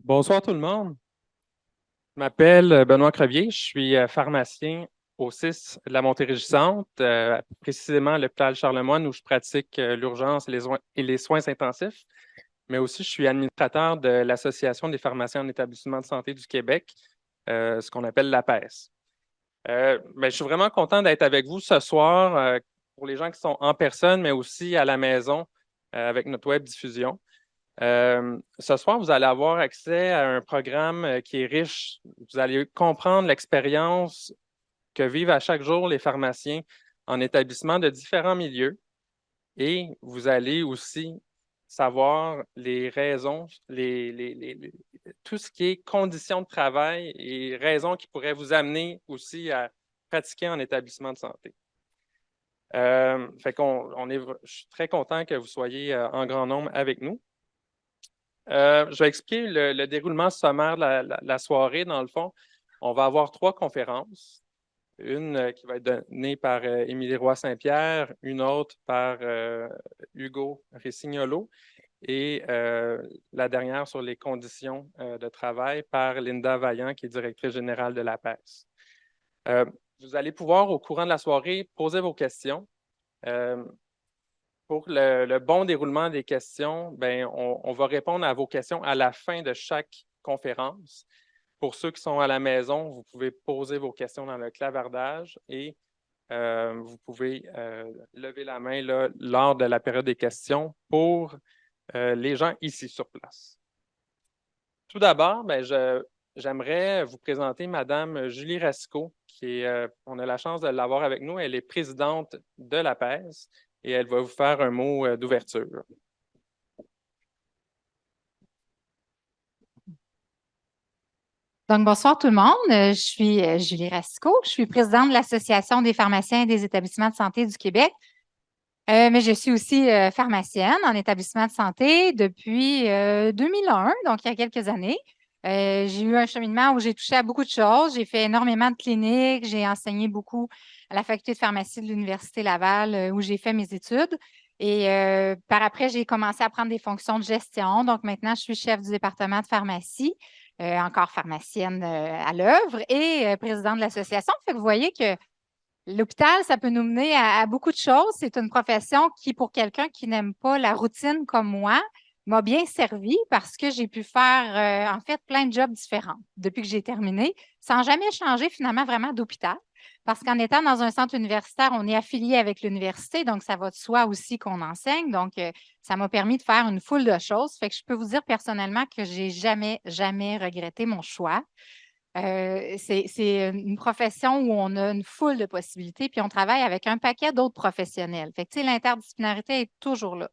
Bonsoir tout le monde. Je m'appelle Benoît Crevier. Je suis pharmacien au CIS de la Montérégie-Centre, précisément à l'hôpital Charlemagne où je pratique l'urgence et les soins intensifs, mais aussi je suis administrateur de l'Association des pharmaciens en établissement de santé du Québec, ce qu'on appelle l'APES. Je suis vraiment content d'être avec vous ce soir pour les gens qui sont en personne, mais aussi à la maison avec notre web diffusion. Ce soir, vous allez avoir accès à un programme qui est riche. Vous allez comprendre l'expérience que vivent à chaque jour les pharmaciens en établissement de différents milieux et vous allez aussi savoir les raisons, tout ce qui est conditions de travail et raisons qui pourraient vous amener aussi à pratiquer en établissement de santé. Je suis très content que vous soyez en grand nombre avec nous. Je vais expliquer le déroulement sommaire de la soirée. Dans le fond, on va avoir 3 conférences. Une qui va être donnée par Émilie Roy-Saint-Pierre, une autre par Hugo Ressignolo et la dernière sur les conditions de travail par Linda Vaillant, qui est directrice générale de l'APES. Vous allez pouvoir, au courant de la soirée, poser vos questions. Pour le bon déroulement des questions, on va répondre à vos questions à la fin de chaque conférence. Pour ceux qui sont à la maison, vous pouvez poser vos questions dans le clavardage et vous pouvez lever la main là, lors de la période des questions pour les gens ici sur place. Tout d'abord, j'aimerais vous présenter Madame Julie Rescot, on a la chance de l'avoir avec nous. Elle est présidente de l'APES et elle va vous faire un mot d'ouverture. Donc, bonsoir tout le monde. Je suis Julie Rasco. Je suis présidente de l'Association des pharmaciens et des établissements de santé du Québec. Mais je suis aussi pharmacienne en établissement de santé depuis 2001, donc il y a quelques années. J'ai eu un cheminement où j'ai touché à beaucoup de choses. J'ai fait énormément de cliniques. J'ai enseigné beaucoup à la faculté de pharmacie de l'Université Laval où j'ai fait mes études. Et par après, j'ai commencé à prendre des fonctions de gestion. Donc maintenant, je suis chef du département de pharmacie, encore pharmacienne à l'œuvre et présidente de l'association. Fait que vous voyez que l'hôpital, ça peut nous mener à beaucoup de choses. C'est une profession qui, pour quelqu'un qui n'aime pas la routine comme moi, m'a bien servi parce que j'ai pu faire, en fait, plein de jobs différents depuis que j'ai terminé, sans jamais changer finalement vraiment d'hôpital. Parce qu'en étant dans un centre universitaire, on est affilié avec l'université, donc ça va de soi aussi qu'on enseigne. Donc, ça m'a permis de faire une foule de choses. Fait que je peux vous dire personnellement que j'ai jamais, jamais regretté mon choix. C'est une profession où on a une foule de possibilités, puis on travaille avec un paquet d'autres professionnels. Fait que, tu sais, l'interdisciplinarité est toujours là.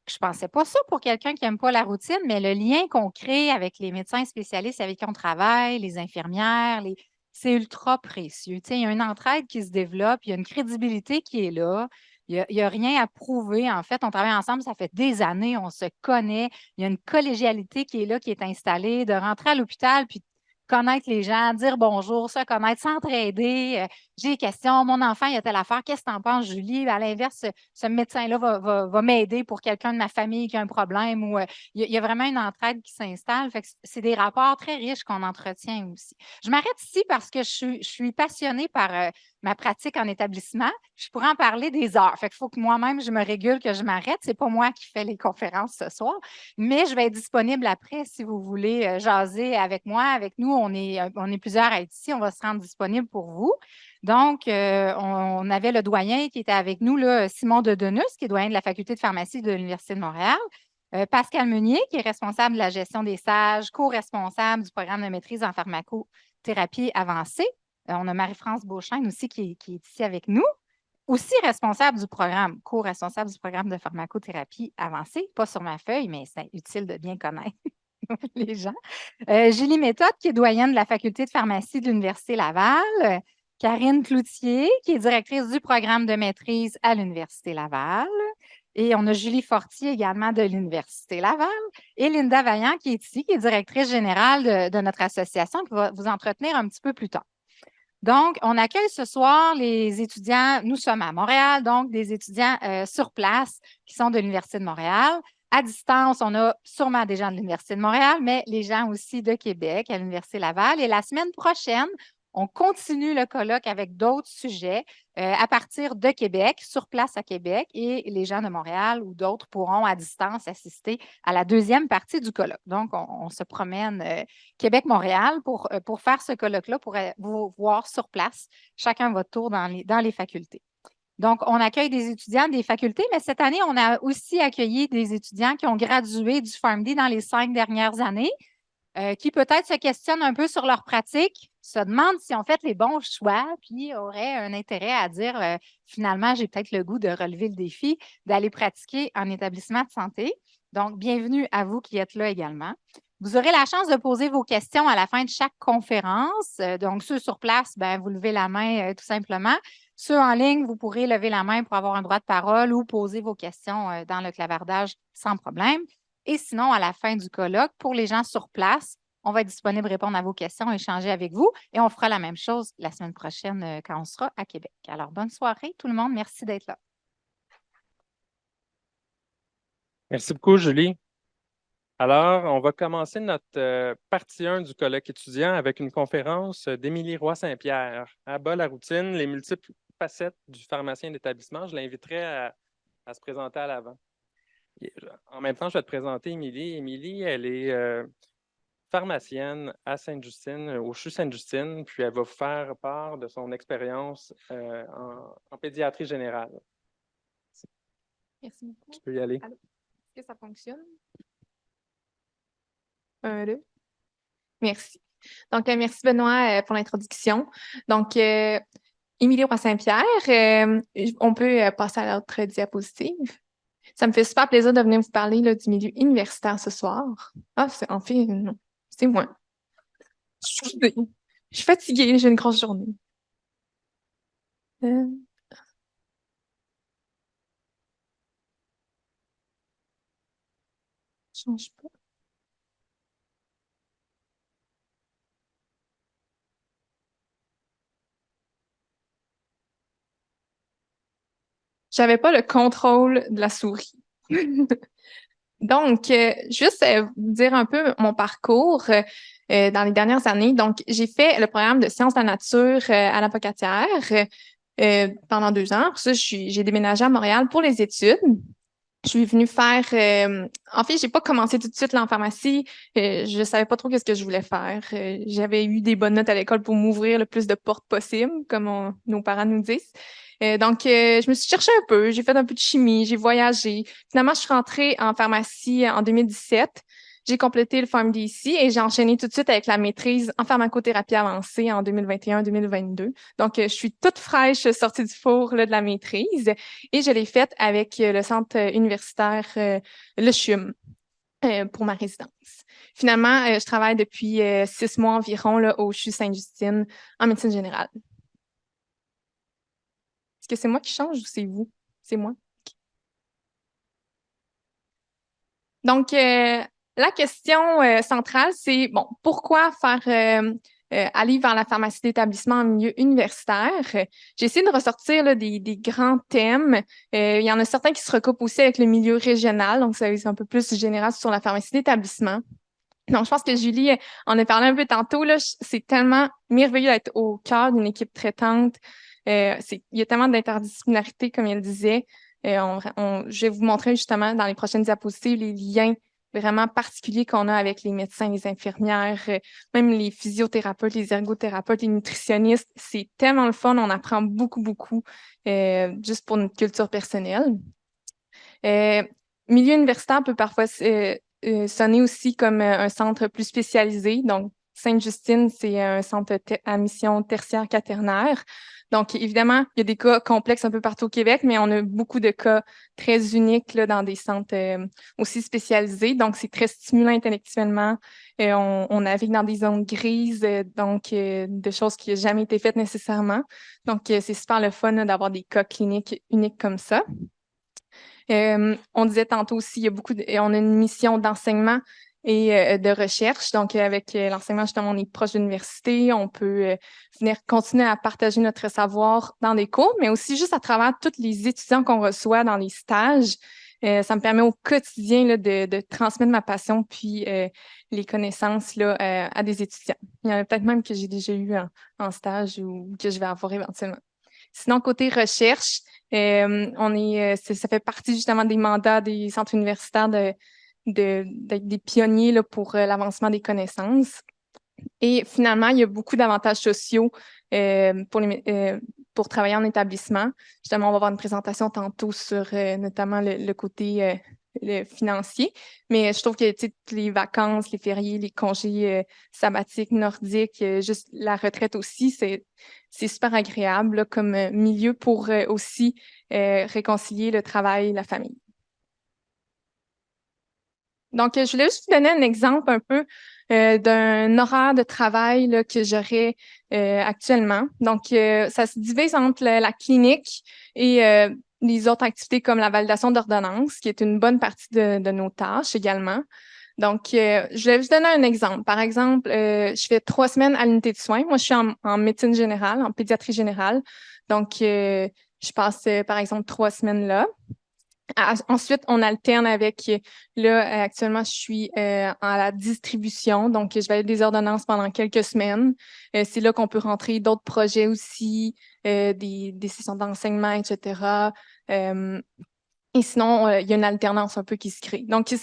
Je ne pensais pas ça pour quelqu'un qui n'aime pas la routine, mais le lien qu'on crée avec les médecins spécialistes avec qui on travaille, les infirmières, c'est ultra précieux. Tu sais, il y a une entraide qui se développe, il y a une crédibilité qui est là. Il n'y a rien à prouver. En fait, on travaille ensemble, ça fait des années, on se connaît. Il y a une collégialité qui est là, qui est installée. De rentrer à l'hôpital, puis connaître les gens, dire bonjour, se connaître, s'entraider. J'ai des questions. Mon enfant, il y a telle affaire. Qu'est-ce que tu en penses, Julie? À l'inverse, ce médecin-là va m'aider pour quelqu'un de ma famille qui a un problème ou il y a vraiment une entraide qui s'installe. Fait que c'est des rapports très riches qu'on entretient aussi. Je m'arrête ici parce que je suis passionnée par ma pratique en établissement. Je pourrais en parler des heures. Fait qu'il faut que moi-même, je me régule, que je m'arrête. C'est pas moi qui fais les conférences ce soir, mais je vais être disponible après si vous voulez jaser avec moi, avec nous. On est plusieurs à être ici. On va se rendre disponible pour vous. Donc, on avait le doyen qui était avec nous, là, Simon Dedonus, qui est doyen de la faculté de pharmacie de l'Université de Montréal. Pascal Meunier, qui est responsable de la gestion des stages, co-responsable du programme de maîtrise en pharmacothérapie avancée. On a Marie-France Beauchesne aussi qui est ici avec nous. Aussi responsable du programme, co-responsable du programme de pharmacothérapie avancée. Pas sur ma feuille, mais c'est utile de bien connaître les gens. Julie Méthode, qui est doyenne de la faculté de pharmacie de l'Université Laval. Karine Cloutier, qui est directrice du programme de maîtrise à l'Université Laval. Et on a Julie Fortier également de l'Université Laval. Et Linda Vaillant, qui est ici, qui est directrice générale de notre association, qui va vous entretenir un petit peu plus tard. Donc, on accueille ce soir les étudiants. Nous sommes à Montréal, donc des étudiants sur place qui sont de l'Université de Montréal. À distance, on a sûrement des gens de l'Université de Montréal, mais les gens aussi de Québec, à l'Université Laval. Et la semaine prochaine, on continue le colloque avec d'autres sujets à partir de Québec, sur place à Québec, et les gens de Montréal ou d'autres pourront à distance assister à la deuxième partie du colloque. Donc, on se promène Québec-Montréal pour faire ce colloque-là, pour vous voir sur place, chacun votre tour dans les facultés. Donc, on accueille des étudiants des facultés, mais cette année, on a aussi accueilli des étudiants qui ont gradué du PharmD dans les 5 dernières années, qui peut-être se questionnent un peu sur leur pratique, se demandent si on fait les bons choix, puis auraient un intérêt à dire finalement, j'ai peut-être le goût de relever le défi, d'aller pratiquer en établissement de santé. Donc, bienvenue à vous qui êtes là également. Vous aurez la chance de poser vos questions à la fin de chaque conférence. Donc, ceux sur place, ben, vous levez la main tout simplement. Ceux en ligne, vous pourrez lever la main pour avoir un droit de parole ou poser vos questions dans le clavardage sans problème. Et sinon, à la fin du colloque, pour les gens sur place, on va être disponible pour répondre à vos questions, échanger avec vous. Et on fera la même chose la semaine prochaine quand on sera à Québec. Alors, bonne soirée tout le monde. Merci d'être là. Merci beaucoup, Julie. Alors, on va commencer notre partie 1 du colloque étudiant avec une conférence d'Émilie Roy-Saint-Pierre. À bas la routine, les multiples facettes du pharmacien d'établissement. Je l'inviterai à se présenter à l'avant. En même temps, je vais te présenter Émilie. Émilie, elle est pharmacienne à Sainte-Justine, au CHU Sainte-Justine, puis elle va vous faire part de son expérience en pédiatrie générale. Merci beaucoup. Tu peux y aller. Est-ce que ça fonctionne? 1, 2. Merci. Donc, merci Benoît pour l'introduction. Donc, Émilie Roy-Saint-Pierre, on peut passer à l'autre diapositive. Ça me fait super plaisir de venir vous parler là, du milieu universitaire ce soir. Ah, en fait, non, c'est moi. Je suis fatiguée, j'ai une grosse journée. Change pas. J'avais pas le contrôle de la souris. Donc, juste vous dire un peu mon parcours dans les dernières années. Donc, j'ai fait le programme de sciences de la nature à l'Apocatière pendant 2 ans. Pour ça, j'ai déménagé à Montréal pour les études. Je suis venue faire... en fait, j'ai pas commencé tout de suite là, en pharmacie. Je savais pas trop qu'est-ce que je voulais faire. J'avais eu des bonnes notes à l'école pour m'ouvrir le plus de portes possible, comme nos parents nous disent. Donc, je me suis cherchée un peu. J'ai fait un peu de chimie, j'ai voyagé. Finalement, je suis rentrée en pharmacie en 2017. J'ai complété le PharmD ici et j'ai enchaîné tout de suite avec la maîtrise en pharmacothérapie avancée en 2021-2022. Donc, je suis toute fraîche sortie du four là, de la maîtrise et je l'ai faite avec le centre universitaire le CHUM pour ma résidence. Finalement, je travaille depuis 6 mois environ là, au CHU Sainte-Justine en médecine générale. Est-ce que c'est moi qui change ou c'est vous? C'est moi. Donc, la question centrale, c'est, bon, pourquoi faire aller vers la pharmacie d'établissement en milieu universitaire? J'ai essayé de ressortir là, des grands thèmes. Il y en a certains qui se recoupent aussi avec le milieu régional, donc c'est un peu plus général sur la pharmacie d'établissement. Donc, je pense que Julie en a parlé un peu tantôt. Là, c'est tellement merveilleux d'être au cœur d'une équipe traitante. Il y a tellement d'interdisciplinarité, comme elle disait. Je vais vous montrer justement dans les prochaines diapositives les liens vraiment particuliers qu'on a avec les médecins, les infirmières, même les physiothérapeutes, les ergothérapeutes, les nutritionnistes. C'est tellement le fun, on apprend beaucoup, beaucoup juste pour notre culture personnelle. Milieu universitaire peut parfois sonner aussi comme un centre plus spécialisé. Donc, Sainte-Justine, c'est un centre à mission tertiaire quaternaire. Donc, évidemment, il y a des cas complexes un peu partout au Québec, mais on a beaucoup de cas très uniques là, dans des centres aussi spécialisés. Donc, c'est très stimulant intellectuellement. On navigue dans des zones grises, donc de choses qui n'ont jamais été faites nécessairement. Donc, c'est super le fun là, d'avoir des cas cliniques uniques comme ça. On disait tantôt aussi, on a une mission d'enseignement et de recherche. Donc, avec l'enseignement, justement, on est proche de l'université. On peut venir continuer à partager notre savoir dans des cours, mais aussi juste à travers tous les étudiants qu'on reçoit dans les stages. Ça me permet au quotidien là, de transmettre ma passion puis les connaissances là, à des étudiants. Il y en a peut-être même que j'ai déjà eu en stage ou que je vais avoir éventuellement. Sinon, côté recherche, ça fait partie justement des mandats des centres universitaires d'être des pionniers là, pour l'avancement des connaissances. Et finalement, il y a beaucoup d'avantages sociaux pour travailler en établissement. Justement, on va avoir une présentation tantôt sur notamment le côté le financier. Mais je trouve que les vacances, les fériés, les congés sabbatiques, nordiques, juste la retraite aussi, c'est super agréable là, comme milieu pour aussi réconcilier le travail et la famille. Donc, je voulais juste vous donner un exemple un peu d'un horaire de travail là, que j'aurais actuellement. Donc, ça se divise entre la clinique et les autres activités comme la validation d'ordonnances, qui est une bonne partie de nos tâches également. Donc, je vais vous donner un exemple. Par exemple, je fais 3 semaines à l'unité de soins. Moi, je suis en médecine générale, en pédiatrie générale. Donc, je passe, par exemple, 3 semaines là. Ensuite, on alterne avec, là, actuellement, je suis à la distribution, donc je vais aller des ordonnances pendant quelques semaines. C'est là qu'on peut rentrer d'autres projets aussi, des sessions d'enseignement, etc. Et sinon, il y a une alternance un peu qui se crée. Donc,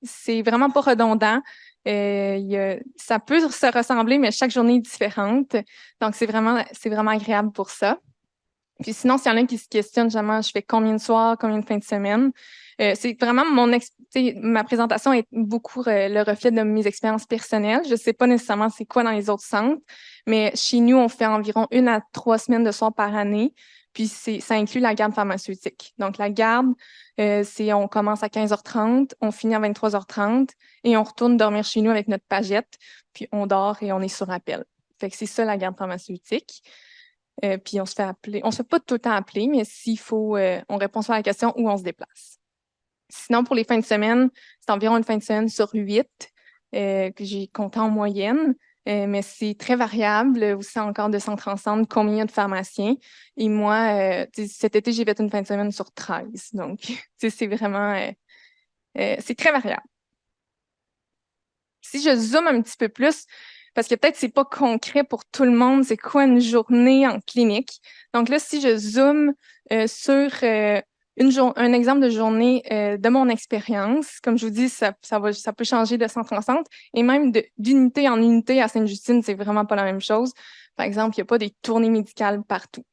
c'est vraiment pas redondant. Ça peut se ressembler, mais chaque journée est différente. Donc, c'est vraiment agréable pour ça. Puis sinon, s'il y en a qui se questionnent, justement, je fais combien de soirs, combien de fins de semaine, c'est vraiment ma présentation est beaucoup le reflet de mes expériences personnelles. Je sais pas nécessairement c'est quoi dans les autres centres, mais chez nous, on fait environ 1 à 3 semaines de soins par année. Puis ça inclut la garde pharmaceutique. Donc la garde, on commence à 15h30, on finit à 23h30 et on retourne dormir chez nous avec notre pagette, puis on dort et on est sur appel. Fait que c'est ça la garde pharmaceutique. Puis on se fait appeler. On se fait pas tout le temps appeler, mais s'il faut, on répond sur la question ou on se déplace. Sinon, pour les fins de semaine, c'est environ une fin de semaine sur 8 que j'ai compté en moyenne. Mais c'est très variable aussi encore de centre ensemble, combien il y a de pharmaciens. Et moi, cet été, j'ai fait une fin de semaine sur 13. Donc, c'est vraiment, c'est très variable. Si je zoome un petit peu plus, parce que peut-être c'est pas concret pour tout le monde, c'est quoi une journée en clinique. Donc là, si je zoome sur un exemple de journée de mon expérience, comme je vous dis, ça peut changer de centre en centre et même d'unité en unité à Sainte-Justine, c'est vraiment pas la même chose. Par exemple, il n'y a pas des tournées médicales partout.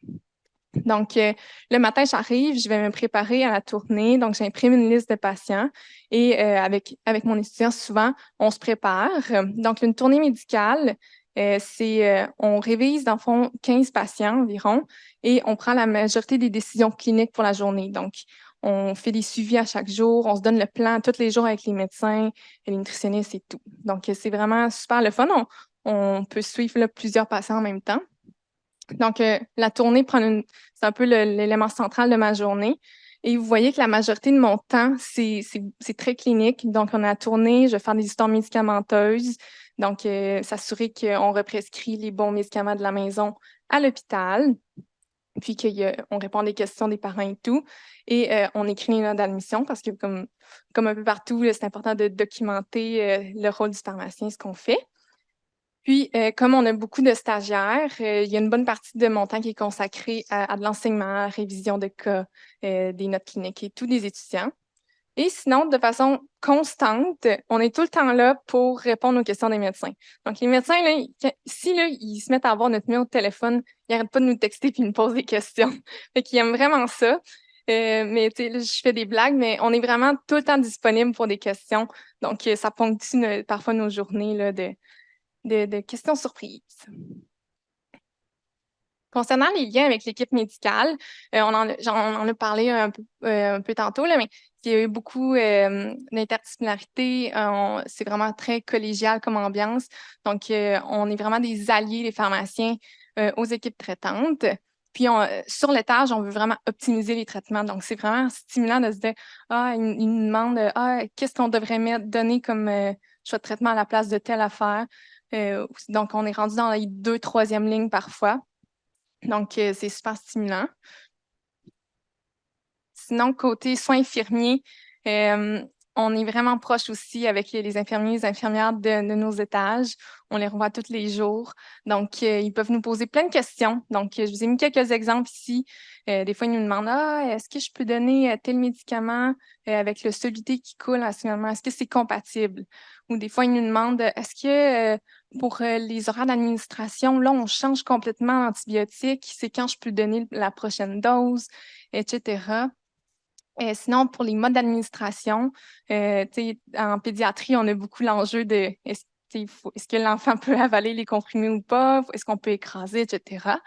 Donc, le matin, j'arrive, je vais me préparer à la tournée. Donc, j'imprime une liste de patients et avec mon étudiant, souvent, on se prépare. Donc, une tournée médicale, on révise, dans le fond, 15 patients environ et on prend la majorité des décisions cliniques pour la journée. Donc, on fait des suivis à chaque jour, on se donne le plan tous les jours avec les médecins, les nutritionnistes et tout. Donc, c'est vraiment super le fun. On peut suivre là, plusieurs patients en même temps. Donc, la tournée c'est un peu l'élément central de ma journée. Et vous voyez que la majorité de mon temps, c'est très clinique. Donc, on a la tournée, je vais faire des histoires médicamenteuses. Donc, s'assurer qu'on represcrit les bons médicaments de la maison à l'hôpital. Puis qu'on répond à des questions des parents et tout. Et on écrit les notes d'admission parce que comme un peu partout, c'est important de documenter le rôle du pharmacien, ce qu'on fait. Puis, comme on a beaucoup de stagiaires, il y a une bonne partie de mon temps qui est consacré à de l'enseignement, à la révision de cas, des notes cliniques et tous des étudiants. Et sinon, de façon constante, on est tout le temps là pour répondre aux questions des médecins. Donc, les médecins, là, ils se mettent à avoir notre numéro de téléphone, ils n'arrêtent pas de nous texter puis nous poser des questions. Fait qu'ils aiment vraiment ça. Mais tu sais, là, je fais des blagues, mais on est vraiment tout le temps disponible pour des questions. Donc, ça ponctue parfois nos journées là, de questions surprises. Concernant les liens avec l'équipe médicale, on en a parlé un peu tantôt, là, mais il y a eu beaucoup d'interdisciplinarité. C'est vraiment très collégial comme ambiance. Donc, on est vraiment des alliés, les pharmaciens, aux équipes traitantes. Puis, sur l'étage, on veut vraiment optimiser les traitements. Donc, c'est vraiment stimulant de se dire, ils nous demandent, qu'est-ce qu'on devrait donner comme choix de traitement à la place de telle affaire. Donc, on est rendu dans les 2, 3e lignes parfois. Donc, c'est super stimulant. Sinon, côté soins infirmiers, On est vraiment proche aussi avec les infirmiers et les infirmières de nos étages. On les revoit tous les jours. Donc, ils peuvent nous poser plein de questions. Donc, je vous ai mis quelques exemples ici. Des fois, ils nous demandent, est-ce que je peux donner tel médicament avec le soluté qui coule en ce moment? Est-ce que c'est compatible? Ou des fois, ils nous demandent, est-ce que pour les horaires d'administration, là, on change complètement l'antibiotique? C'est quand je peux donner la prochaine dose, etc. Sinon, pour les modes d'administration, en pédiatrie, on a beaucoup l'enjeu de est-ce que l'enfant peut avaler les comprimés ou pas? Est-ce qu'on peut écraser, etc.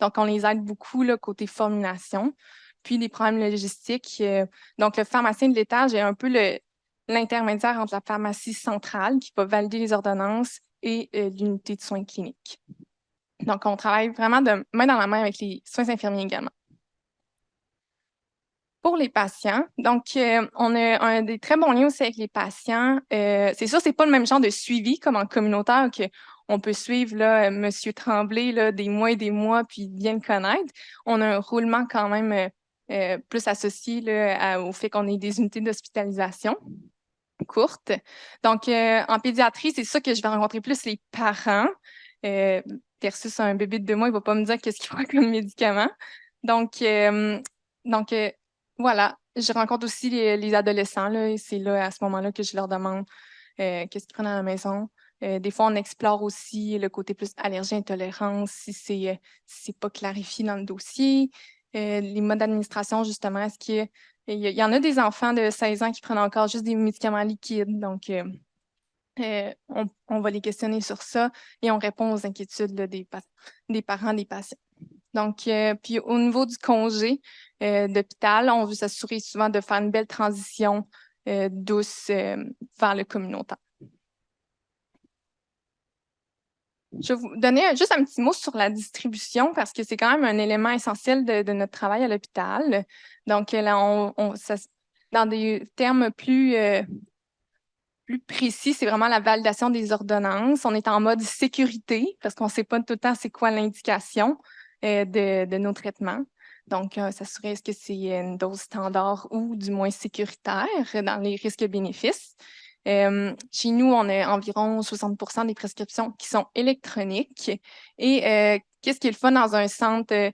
Donc, on les aide beaucoup là, côté formulation. Puis, les problèmes logistiques. Donc, le pharmacien de l'étage est un peu l'intermédiaire entre la pharmacie centrale qui va valider les ordonnances et l'unité de soins cliniques. Donc, on travaille vraiment de main dans la main avec les soins infirmiers également. Pour les patients, donc on a des très bons liens aussi avec les patients. C'est sûr, c'est pas le même genre de suivi comme en communautaire qu'on peut suivre là, M. Tremblay là, des mois et des mois puis bien le connaître. On a un roulement quand même plus associé là, au fait qu'on ait des unités d'hospitalisation courtes. Donc, en pédiatrie, c'est ça que je vais rencontrer plus les parents. Versus un bébé de 2 mois, il va pas me dire qu'est-ce qu'il faut comme médicament. Donc, voilà, je rencontre aussi les adolescents, là, et c'est là, à ce moment-là, que je leur demande qu'est-ce qu'ils prennent à la maison. Des fois, on explore aussi le côté plus allergie, intolérance, si c'est pas clarifié dans le dossier. Les modes d'administration, justement, est-ce qu'il y en a des enfants de 16 ans qui prennent encore juste des médicaments liquides, donc on va les questionner sur ça et on répond aux inquiétudes là, des parents, des patients. Donc, puis au niveau du congé d'hôpital, on veut s'assurer souvent de faire une belle transition douce vers le communautaire. Je vais vous donner juste un petit mot sur la distribution parce que c'est quand même un élément essentiel de notre travail à l'hôpital. Donc, là, dans des termes plus précis, c'est vraiment la validation des ordonnances. On est en mode sécurité parce qu'on ne sait pas tout le temps c'est quoi l'indication de nos traitements. Donc, s'assurer est-ce que c'est une dose standard ou du moins sécuritaire dans les risques-bénéfices. Chez nous, on a environ 60% des prescriptions qui sont électroniques. Et qu'est-ce qui est le fun dans un centre?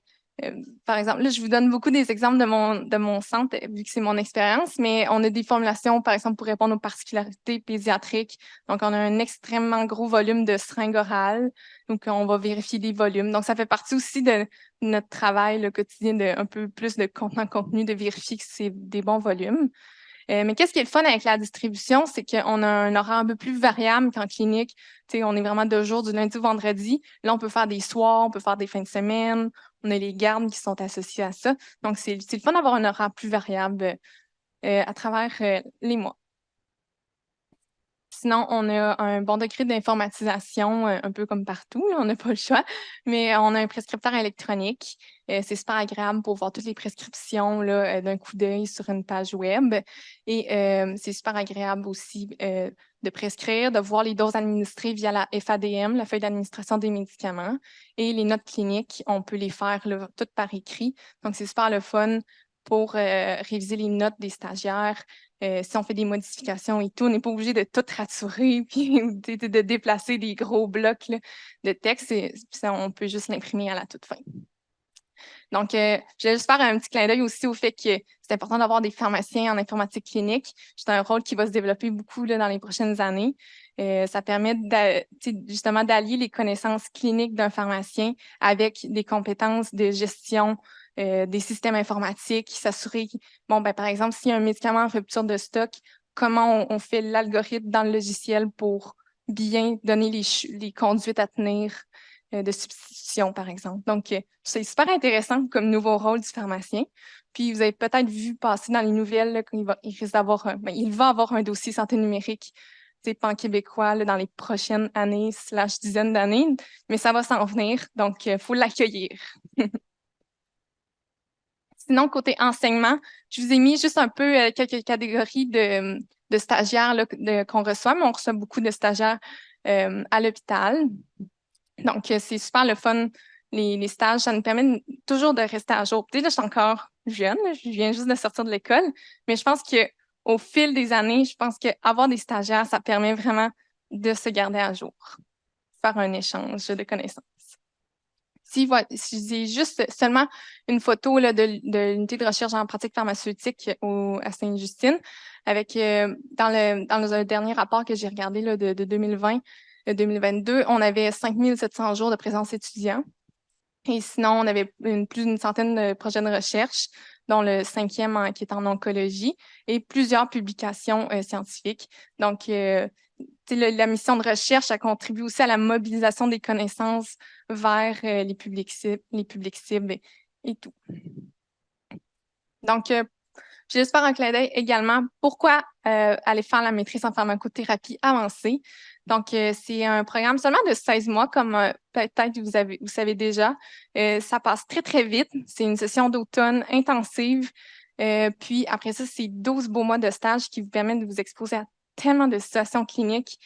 Par exemple, là, je vous donne beaucoup des exemples de mon centre, vu que c'est mon expérience, mais on a des formulations, par exemple, pour répondre aux particularités pédiatriques. Donc, on a un extrêmement gros volume de seringues orales. Donc, on va vérifier les volumes. Donc, ça fait partie aussi de notre travail le quotidien, de un peu plus de contenu, de vérifier que c'est des bons volumes. Mais qu'est-ce qui est le fun avec la distribution, c'est qu'on a un horaire un peu plus variable qu'en clinique. On est vraiment 2 jours, du lundi au vendredi. Là, on peut faire des soirs, on peut faire des fins de semaine. On a les gardes qui sont associés à ça. Donc, c'est le fun d'avoir un horaire plus variable à travers les mois. Sinon, on a un bon degré d'informatisation, un peu comme partout, là, on n'a pas le choix, mais on a un prescripteur électronique. C'est super agréable pour voir toutes les prescriptions là, d'un coup d'œil sur une page web. Et c'est super agréable aussi de prescrire, de voir les doses administrées via la FADM, la feuille d'administration des médicaments. Et les notes cliniques, on peut les faire là, toutes par écrit. Donc, c'est super le fun pour réviser les notes des stagiaires. Si on fait des modifications et tout, on n'est pas obligé de tout raturer puis de déplacer des gros blocs là, de texte. On peut juste l'imprimer à la toute fin. Donc, je vais juste faire un petit clin d'œil aussi au fait que c'est important d'avoir des pharmaciens en informatique clinique. C'est un rôle qui va se développer beaucoup là, dans les prochaines années. Ça permet justement d'allier les connaissances cliniques d'un pharmacien avec des compétences de gestion des systèmes informatiques, s'assurer, par exemple, s'il y a un médicament en rupture de stock, comment on fait l'algorithme dans le logiciel pour bien donner les conduites à tenir de substitution, par exemple. Donc, c'est super intéressant comme nouveau rôle du pharmacien. Puis, vous avez peut-être vu passer dans les nouvelles là, qu'il risque d'avoir il va avoir un dossier santé numérique pan-québécois dans les prochaines années / dizaines d'années, mais ça va s'en venir, donc il faut l'accueillir. Sinon, côté enseignement, je vous ai mis juste un peu quelques catégories de stagiaires là, qu'on reçoit, mais on reçoit beaucoup de stagiaires à l'hôpital. Donc, c'est super le fun. Les stages, ça nous permet toujours de rester à jour. Peut-être que je suis encore jeune, je viens juste de sortir de l'école, mais je pense que au fil des années, je pense qu'avoir des stagiaires, ça permet vraiment de se garder à jour, faire un échange de connaissances. Si j'ai juste seulement une photo là, de l'unité de recherche en pratique pharmaceutique à Sainte-Justine, avec dans le dernier rapport que j'ai regardé là, de 2020-2022, on avait 5700 jours de présence étudiant. Et sinon, on avait plus d'une centaine de projets de recherche, dont le 5e qui est en oncologie, et plusieurs publications scientifiques. Donc, la mission de recherche, ça contribue aussi à la mobilisation des connaissances vers les publics cibles et tout. Donc, je vais juste faire un clin d'œil également. Pourquoi aller faire la maîtrise en pharmacothérapie avancée? Donc, c'est un programme seulement de 16 mois, comme peut-être vous savez déjà. Ça passe très, très vite. C'est une session d'automne intensive. Puis après ça, c'est 12 beaux mois de stage qui vous permettent de vous exposer à tellement de situations cliniques.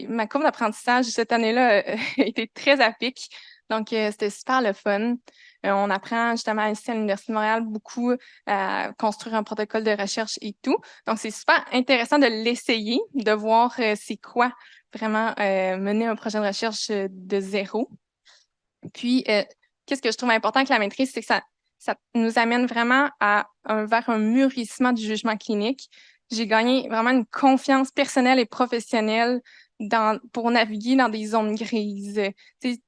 Ma courbe d'apprentissage cette année-là a été très à pic. Donc, c'était super le fun. On apprend justement ici à l'Université de Montréal beaucoup à construire un protocole de recherche et tout. Donc, c'est super intéressant de l'essayer, de voir c'est quoi vraiment mener un projet de recherche de zéro. Puis, qu'est-ce que je trouve important avec la maîtrise, c'est que ça nous amène vraiment vers un mûrissement du jugement clinique. J'ai gagné vraiment une confiance personnelle et professionnelle pour naviguer dans des zones grises.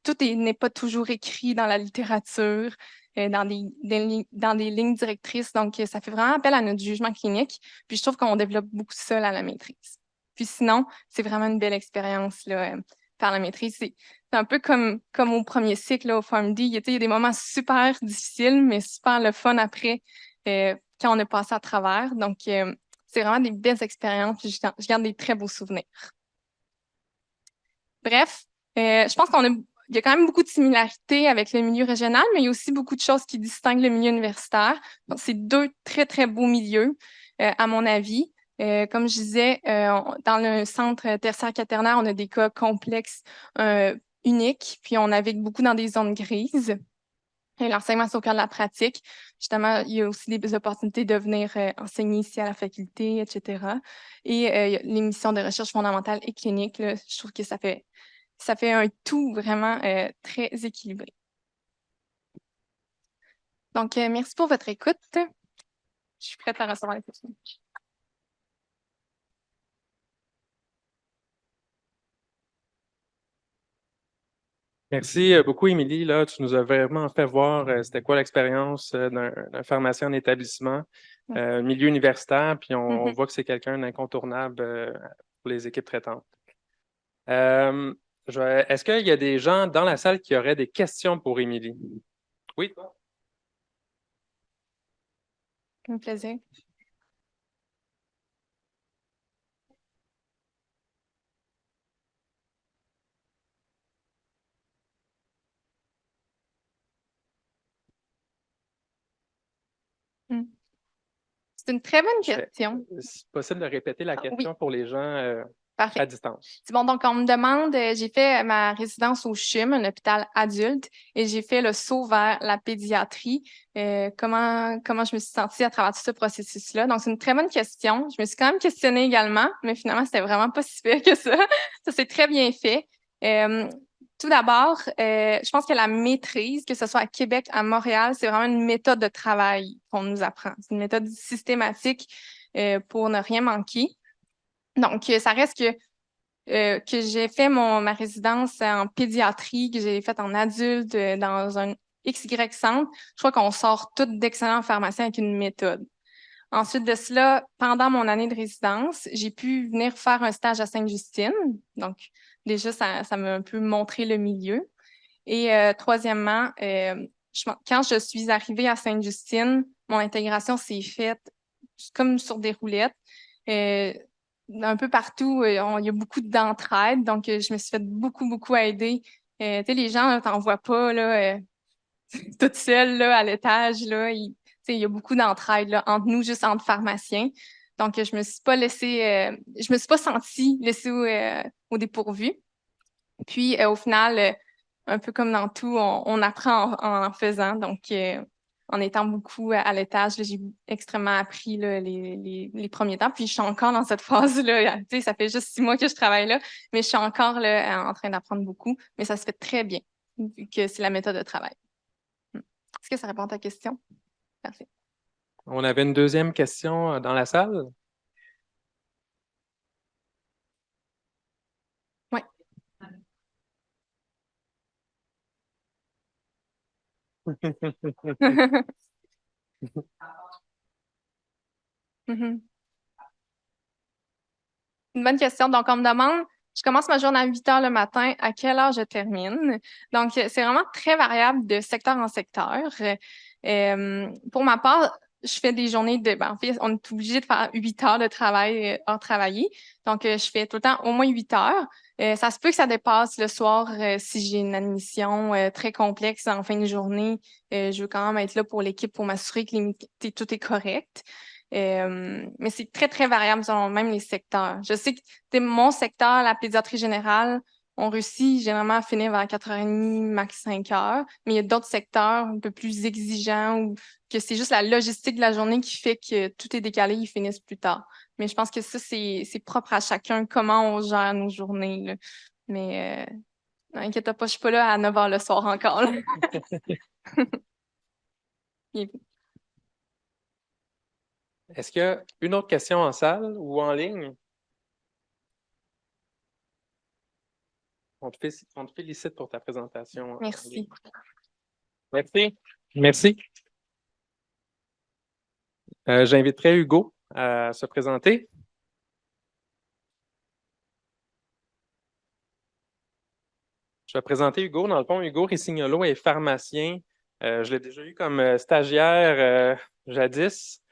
Tout n'est pas toujours écrit dans la littérature, dans des lignes directrices. Donc, ça fait vraiment appel à notre jugement clinique. Puis, je trouve qu'on développe beaucoup ça à la maîtrise. Puis sinon, c'est vraiment une belle expérience là, par la maîtrise. C'est un peu comme au premier cycle, là, au PharmD. Il y a des moments super difficiles, mais super le fun après quand on est passé à travers. Donc, c'est vraiment des belles expériences. Je garde des très beaux souvenirs. Bref, je pense il y a quand même beaucoup de similarités avec le milieu régional, mais il y a aussi beaucoup de choses qui distinguent le milieu universitaire. Donc, c'est deux très, très beaux milieux, à mon avis. Comme je disais, dans le centre tertiaire quaternaire, on a des cas complexes uniques, puis on navigue beaucoup dans des zones grises. Et l'enseignement, c'est au cœur de la pratique. Justement, il y a aussi des opportunités de venir enseigner ici à la faculté, etc. Et il y a les missions de recherche fondamentale et clinique. Là, je trouve que ça fait un tout vraiment très équilibré. Donc, merci pour votre écoute. Je suis prête à recevoir les questions. Merci beaucoup, Émilie. Là, tu nous as vraiment fait voir c'était quoi l'expérience d'un pharmacien en établissement, milieu universitaire, puis on voit que c'est quelqu'un d'incontournable pour les équipes traitantes. Est-ce qu'il y a des gens dans la salle qui auraient des questions pour Émilie? Oui, toi? Un plaisir. C'est une très bonne question. C'est possible de répéter la question pour les gens à distance. C'est bon, donc on me demande, j'ai fait ma résidence au CHUM, un hôpital adulte, et j'ai fait le saut vers la pédiatrie. Comment je me suis sentie à travers tout ce processus-là? Donc, c'est une très bonne question. Je me suis quand même questionnée également, mais finalement, c'était vraiment pas si pire que ça. Ça s'est très bien fait. Tout d'abord, je pense que la maîtrise, que ce soit à Québec, à Montréal, c'est vraiment une méthode de travail qu'on nous apprend. C'est une méthode systématique pour ne rien manquer. Donc, ça reste que j'ai fait ma résidence en pédiatrie, que j'ai faite en adulte dans un XY centre. Je crois qu'on sort toutes d'excellents pharmaciens avec une méthode. Ensuite de cela, pendant mon année de résidence, j'ai pu venir faire un stage à Sainte-Justine. Donc, déjà, ça m'a un peu montré le milieu. Et troisièmement, quand je suis arrivée à Sainte-Justine, mon intégration s'est faite comme sur des roulettes. Un peu partout, il y a beaucoup d'entraide. Donc, je me suis fait beaucoup, beaucoup aider. Tu sais, les gens, t'en vois pas, là, toute seule, là, à l'étage, là. Il y a beaucoup d'entraide, là, entre nous, juste entre pharmaciens. Donc, je me suis pas sentie laissée au dépourvu. Puis, au final, un peu comme dans tout, on apprend en faisant. Donc, en étant beaucoup à l'étage. Là, j'ai extrêmement appris là, les premiers temps. Puis je suis encore dans cette phase-là. Tu sais, ça fait juste 6 mois que je travaille là, mais je suis encore là, en train d'apprendre beaucoup. Mais ça se fait très bien, vu que c'est la méthode de travail. Est-ce que ça répond à ta question? Parfait. On avait une deuxième question dans la salle. Oui. Mhm. Une bonne question. Donc, on me demande, je commence ma journée à 8 heures le matin, à quelle heure je termine? Donc, c'est vraiment très variable de secteur en secteur. Pour ma part, je fais des journées en fait, on est obligé de faire 8 heures de travail, hors travailler. Donc, je fais tout le temps au moins 8 heures. Ça se peut que ça dépasse le soir si j'ai une admission très complexe en fin de journée. Je veux quand même être là pour l'équipe pour m'assurer que tout est correct. Mais c'est très, très variable selon même les secteurs. Je sais que mon secteur, la pédiatrie générale, on réussit généralement à finir vers 4h30, max 5 heures. Mais il y a d'autres secteurs un peu plus exigeants ou que c'est juste la logistique de la journée qui fait que tout est décalé, ils finissent plus tard. Mais je pense que ça, c'est propre à chacun, comment on gère nos journées, là. Mais n'inquiète pas, je suis pas là à 9h le soir encore, là. Est-ce qu'il y a une autre question en salle ou en ligne? On te félicite pour ta présentation. Merci. Merci. Merci. J'inviterai Hugo à se présenter. Je vais présenter Hugo. Dans le fond, Hugo Rissignolo est pharmacien. Je l'ai déjà eu comme stagiaire jadis.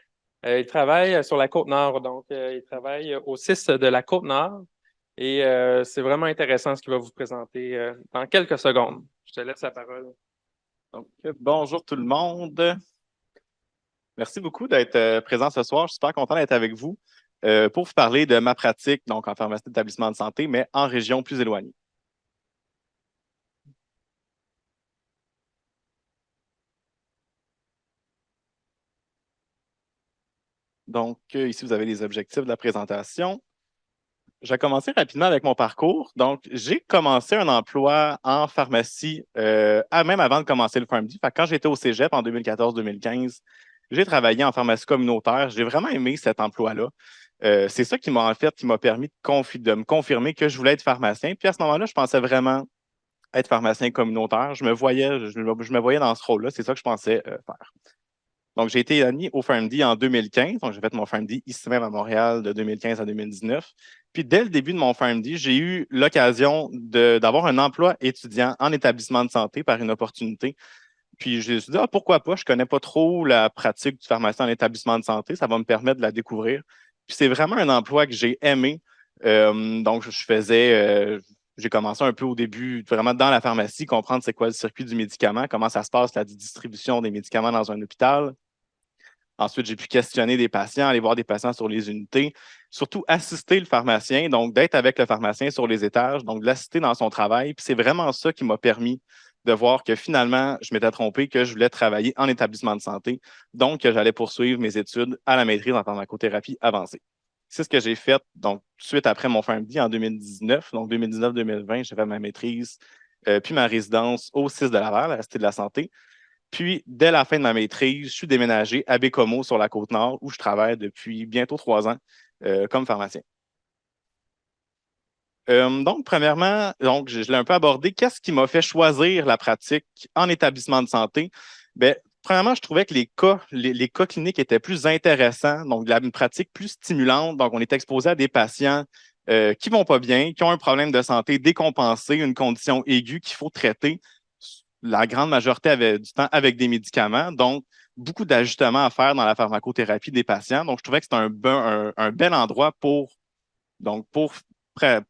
Il travaille sur la Côte-Nord, donc il travaille au CIS de la Côte-Nord. Et c'est vraiment intéressant ce qu'il va vous présenter dans quelques secondes. Je te laisse la parole. Donc, bonjour tout le monde. Merci beaucoup d'être présent ce soir. Je suis super content d'être avec vous pour vous parler de ma pratique donc en pharmacie d'établissement de santé, mais en région plus éloignée. Donc, ici, vous avez les objectifs de la présentation. Je vais commencer rapidement avec mon parcours. Donc, j'ai commencé un emploi en pharmacie même avant de commencer le PharmD. Fait que quand j'étais au Cégep en 2014-2015, j'ai travaillé en pharmacie communautaire. J'ai vraiment aimé cet emploi-là. C'est ça qui m'a permis de me confirmer que je voulais être pharmacien. Puis à ce moment-là, je pensais vraiment être pharmacien communautaire. Je me voyais dans ce rôle-là. C'est ça que je pensais faire. Donc, j'ai été admis au PharmD en 2015. Donc, j'ai fait mon PharmD ici même à Montréal de 2015 à 2019. Puis, dès le début de mon PharmD, j'ai eu l'occasion d'avoir un emploi étudiant en établissement de santé par une opportunité. Puis, je me suis dit, pourquoi pas? Je ne connais pas trop la pratique du pharmacien en établissement de santé. Ça va me permettre de la découvrir. Puis, c'est vraiment un emploi que j'ai aimé. Donc, j'ai commencé un peu au début, vraiment dans la pharmacie, comprendre c'est quoi le circuit du médicament, comment ça se passe, la distribution des médicaments dans un hôpital. Ensuite, j'ai pu questionner des patients, aller voir des patients sur les unités, surtout assister le pharmacien, donc d'être avec le pharmacien sur les étages, donc de l'assister dans son travail. Puis c'est vraiment ça qui m'a permis de voir que finalement, je m'étais trompé, que je voulais travailler en établissement de santé, donc que j'allais poursuivre mes études à la maîtrise en pharmacothérapie avancée. C'est ce que j'ai fait, donc, suite après mon PharmD en 2019, donc 2019-2020, j'ai fait ma maîtrise, puis ma résidence au CIS de Laval, à la Cité de la Santé. Puis, dès la fin de ma maîtrise, je suis déménagé à Bécomo sur la Côte-Nord, où je travaille depuis bientôt 3 ans comme pharmacien. Donc, premièrement, je l'ai un peu abordé. Qu'est-ce qui m'a fait choisir la pratique en établissement de santé? Bien, premièrement, je trouvais que les cas cliniques étaient plus intéressants, donc une pratique plus stimulante. Donc, on est exposé à des patients qui ne vont pas bien, qui ont un problème de santé décompensé, une condition aiguë qu'il faut traiter la grande majorité du temps avec des médicaments. Donc, beaucoup d'ajustements à faire dans la pharmacothérapie des patients. Donc, je trouvais que c'était un bel endroit pour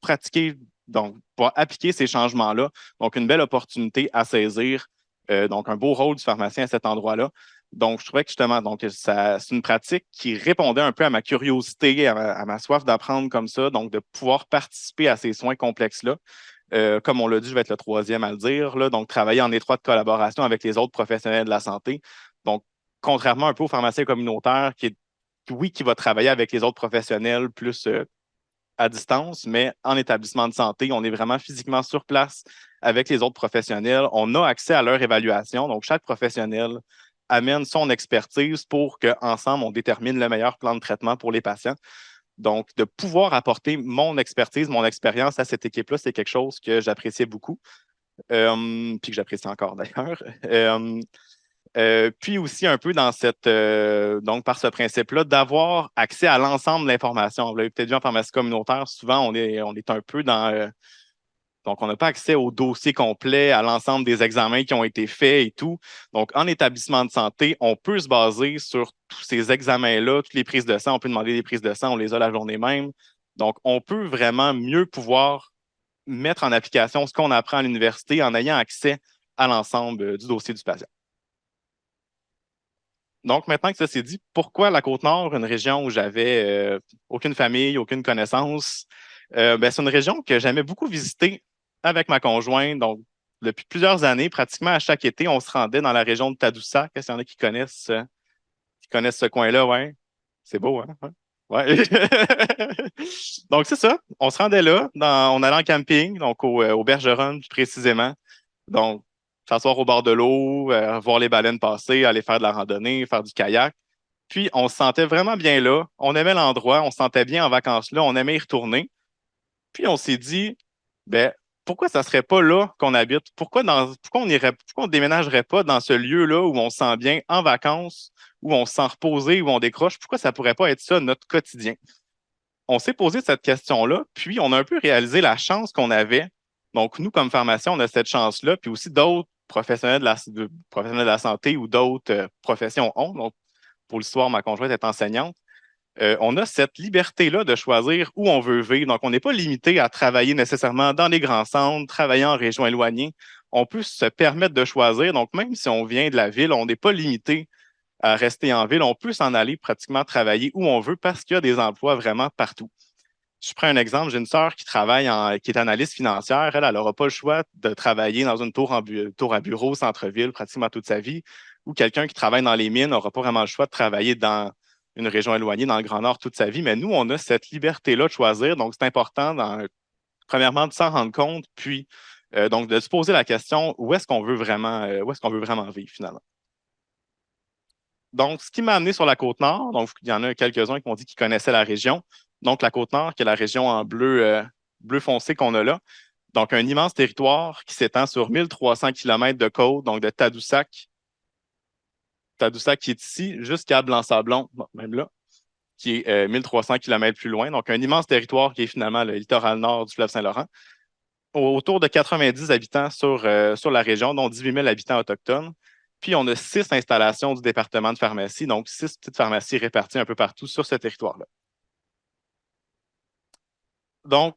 pratiquer, donc pour appliquer ces changements-là. Donc, une belle opportunité à saisir. Donc, un beau rôle du pharmacien à cet endroit-là. Donc, je trouvais que justement, c'est une pratique qui répondait un peu à ma curiosité, à ma soif d'apprendre comme ça, donc de pouvoir participer à ces soins complexes-là. Comme on l'a dit, je vais être le troisième à le dire, là, donc travailler en étroite collaboration avec les autres professionnels de la santé. Donc, contrairement un peu au pharmacien communautaire qui va travailler avec les autres professionnels plus à distance, mais en établissement de santé, on est vraiment physiquement sur place avec les autres professionnels. On a accès à leur évaluation. Donc, chaque professionnel amène son expertise pour qu'ensemble, on détermine le meilleur plan de traitement pour les patients. Donc, de pouvoir apporter mon expertise, mon expérience à cette équipe-là, c'est quelque chose que j'appréciais beaucoup, puis que j'apprécie encore d'ailleurs. Puis aussi un peu donc par ce principe-là, d'avoir accès à l'ensemble de l'information. Vous l'avez peut-être vu en pharmacie communautaire, souvent on est un peu donc on n'a pas accès au dossier complet, à l'ensemble des examens qui ont été faits et tout. Donc en établissement de santé, on peut se baser sur tous ces examens-là, toutes les prises de sang, on peut demander des prises de sang, on les a la journée même. Donc on peut vraiment mieux pouvoir mettre en application ce qu'on apprend à l'université en ayant accès à l'ensemble du dossier du patient. Donc, maintenant que ça s'est dit, pourquoi la Côte-Nord, une région où j'avais aucune famille, aucune connaissance? C'est une région que j'aimais beaucoup visiter avec ma conjointe. Donc, depuis plusieurs années, pratiquement à chaque été, on se rendait dans la région de Tadoussac. Est-ce qu'il y en a qui connaissent ce coin-là? Ouais. C'est beau, hein? Ouais. Donc, c'est ça. On se rendait là. On allait en camping, donc au Bergeron, plus précisément. Donc, s'asseoir au bord de l'eau, voir les baleines passer, aller faire de la randonnée, faire du kayak. Puis, on se sentait vraiment bien là. On aimait l'endroit, on se sentait bien en vacances là, on aimait y retourner. Puis, on s'est dit, ben, pourquoi ça serait pas là qu'on habite? Pourquoi on déménagerait pas dans ce lieu-là où on se sent bien en vacances, où on se sent reposé, où on décroche? Pourquoi ça pourrait pas être ça, notre quotidien? On s'est posé cette question-là, puis on a un peu réalisé la chance qu'on avait. Donc, nous, comme pharmaciens, on a cette chance-là, puis aussi d'autres professionnels professionnels de la santé ou d'autres professions ont. Donc, pour l'histoire, ma conjointe est enseignante. On a cette liberté-là de choisir où on veut vivre. Donc, on n'est pas limité à travailler nécessairement dans les grands centres, travailler en région éloignée. On peut se permettre de choisir. Donc, même si on vient de la ville, on n'est pas limité à rester en ville. On peut s'en aller pratiquement travailler où on veut parce qu'il y a des emplois vraiment partout. Je prends un exemple, j'ai une sœur qui qui est analyste financière. Elle n'aura pas le choix de travailler dans une tour à bureau, centre-ville, pratiquement toute sa vie. Ou quelqu'un qui travaille dans les mines n'aura pas vraiment le choix de travailler dans une région éloignée, dans le Grand Nord, toute sa vie. Mais nous, on a cette liberté-là de choisir. Donc, c'est important, premièrement, de s'en rendre compte, puis donc de se poser la question où est-ce qu'on veut vraiment vivre finalement. Donc, ce qui m'a amené sur la Côte-Nord, donc il y en a quelques-uns qui m'ont dit qu'ils connaissaient la région. Donc, la Côte-Nord, qui est la région en bleu foncé qu'on a là. Donc, un immense territoire qui s'étend sur 1300 km de côte, donc de Tadoussac qui est ici, jusqu'à Blanc-Sablon, même là, qui est 1300 km plus loin. Donc, un immense territoire qui est finalement le littoral nord du fleuve Saint-Laurent. Autour de 90 habitants sur la région, dont 18 000 habitants autochtones. Puis, on a 6 installations du département de pharmacie, donc 6 petites pharmacies réparties un peu partout sur ce territoire-là. Donc,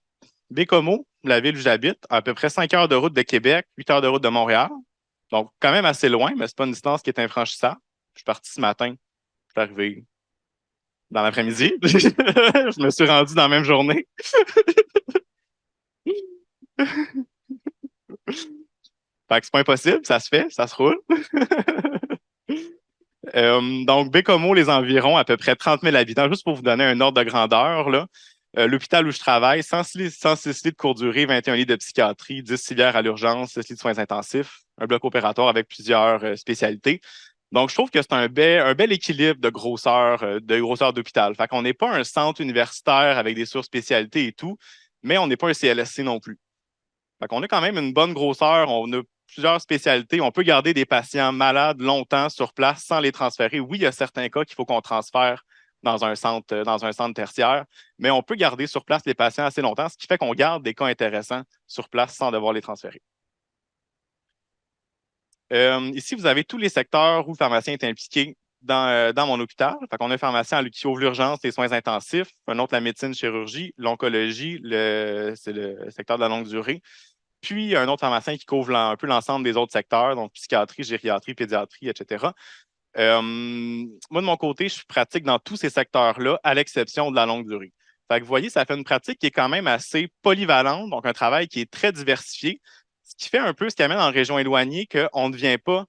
Bécomo, la ville où j'habite, à peu près 5 heures de route de Québec, 8 heures de route de Montréal. Donc, quand même assez loin, mais ce n'est pas une distance qui est infranchissable. Je suis parti ce matin, je suis arrivé dans l'après-midi. Je me suis rendu dans la même journée. Fait que c'est pas impossible, ça se fait, ça se roule. Donc, Bécomo, les environs, à peu près 30 000 habitants, juste pour vous donner un ordre de grandeur, là. L'hôpital où je travaille, 106 lits de courte durée, 21 lits de psychiatrie, 10 civières à l'urgence, 6 lits de soins intensifs, un bloc opératoire avec plusieurs spécialités. Donc, je trouve que c'est un bel équilibre de grosseur d'hôpital. Fait qu'on n'est pas un centre universitaire avec des surspécialités et tout, mais on n'est pas un CLSC non plus. Fait qu'on a quand même une bonne grosseur, on a plusieurs spécialités. On peut garder des patients malades longtemps sur place sans les transférer. Oui, il y a certains cas qu'il faut qu'on transfère dans un centre tertiaire, mais on peut garder sur place les patients assez longtemps, ce qui fait qu'on garde des cas intéressants sur place sans devoir les transférer. Ici, vous avez tous les secteurs où le pharmacien est impliqué dans mon hôpital. Fait qu'on a un pharmacien qui ouvre l'urgence, les soins intensifs, un autre la médecine, chirurgie, l'oncologie, c'est le secteur de la longue durée. Puis, un autre pharmacien qui couvre un peu l'ensemble des autres secteurs, donc psychiatrie, gériatrie, pédiatrie, etc. Moi, de mon côté, je pratique dans tous ces secteurs-là, à l'exception de la longue durée. Fait que vous voyez, ça fait une pratique qui est quand même assez polyvalente, donc un travail qui est très diversifié, ce qui fait un peu ce qui amène en région éloignée qu'on ne vient pas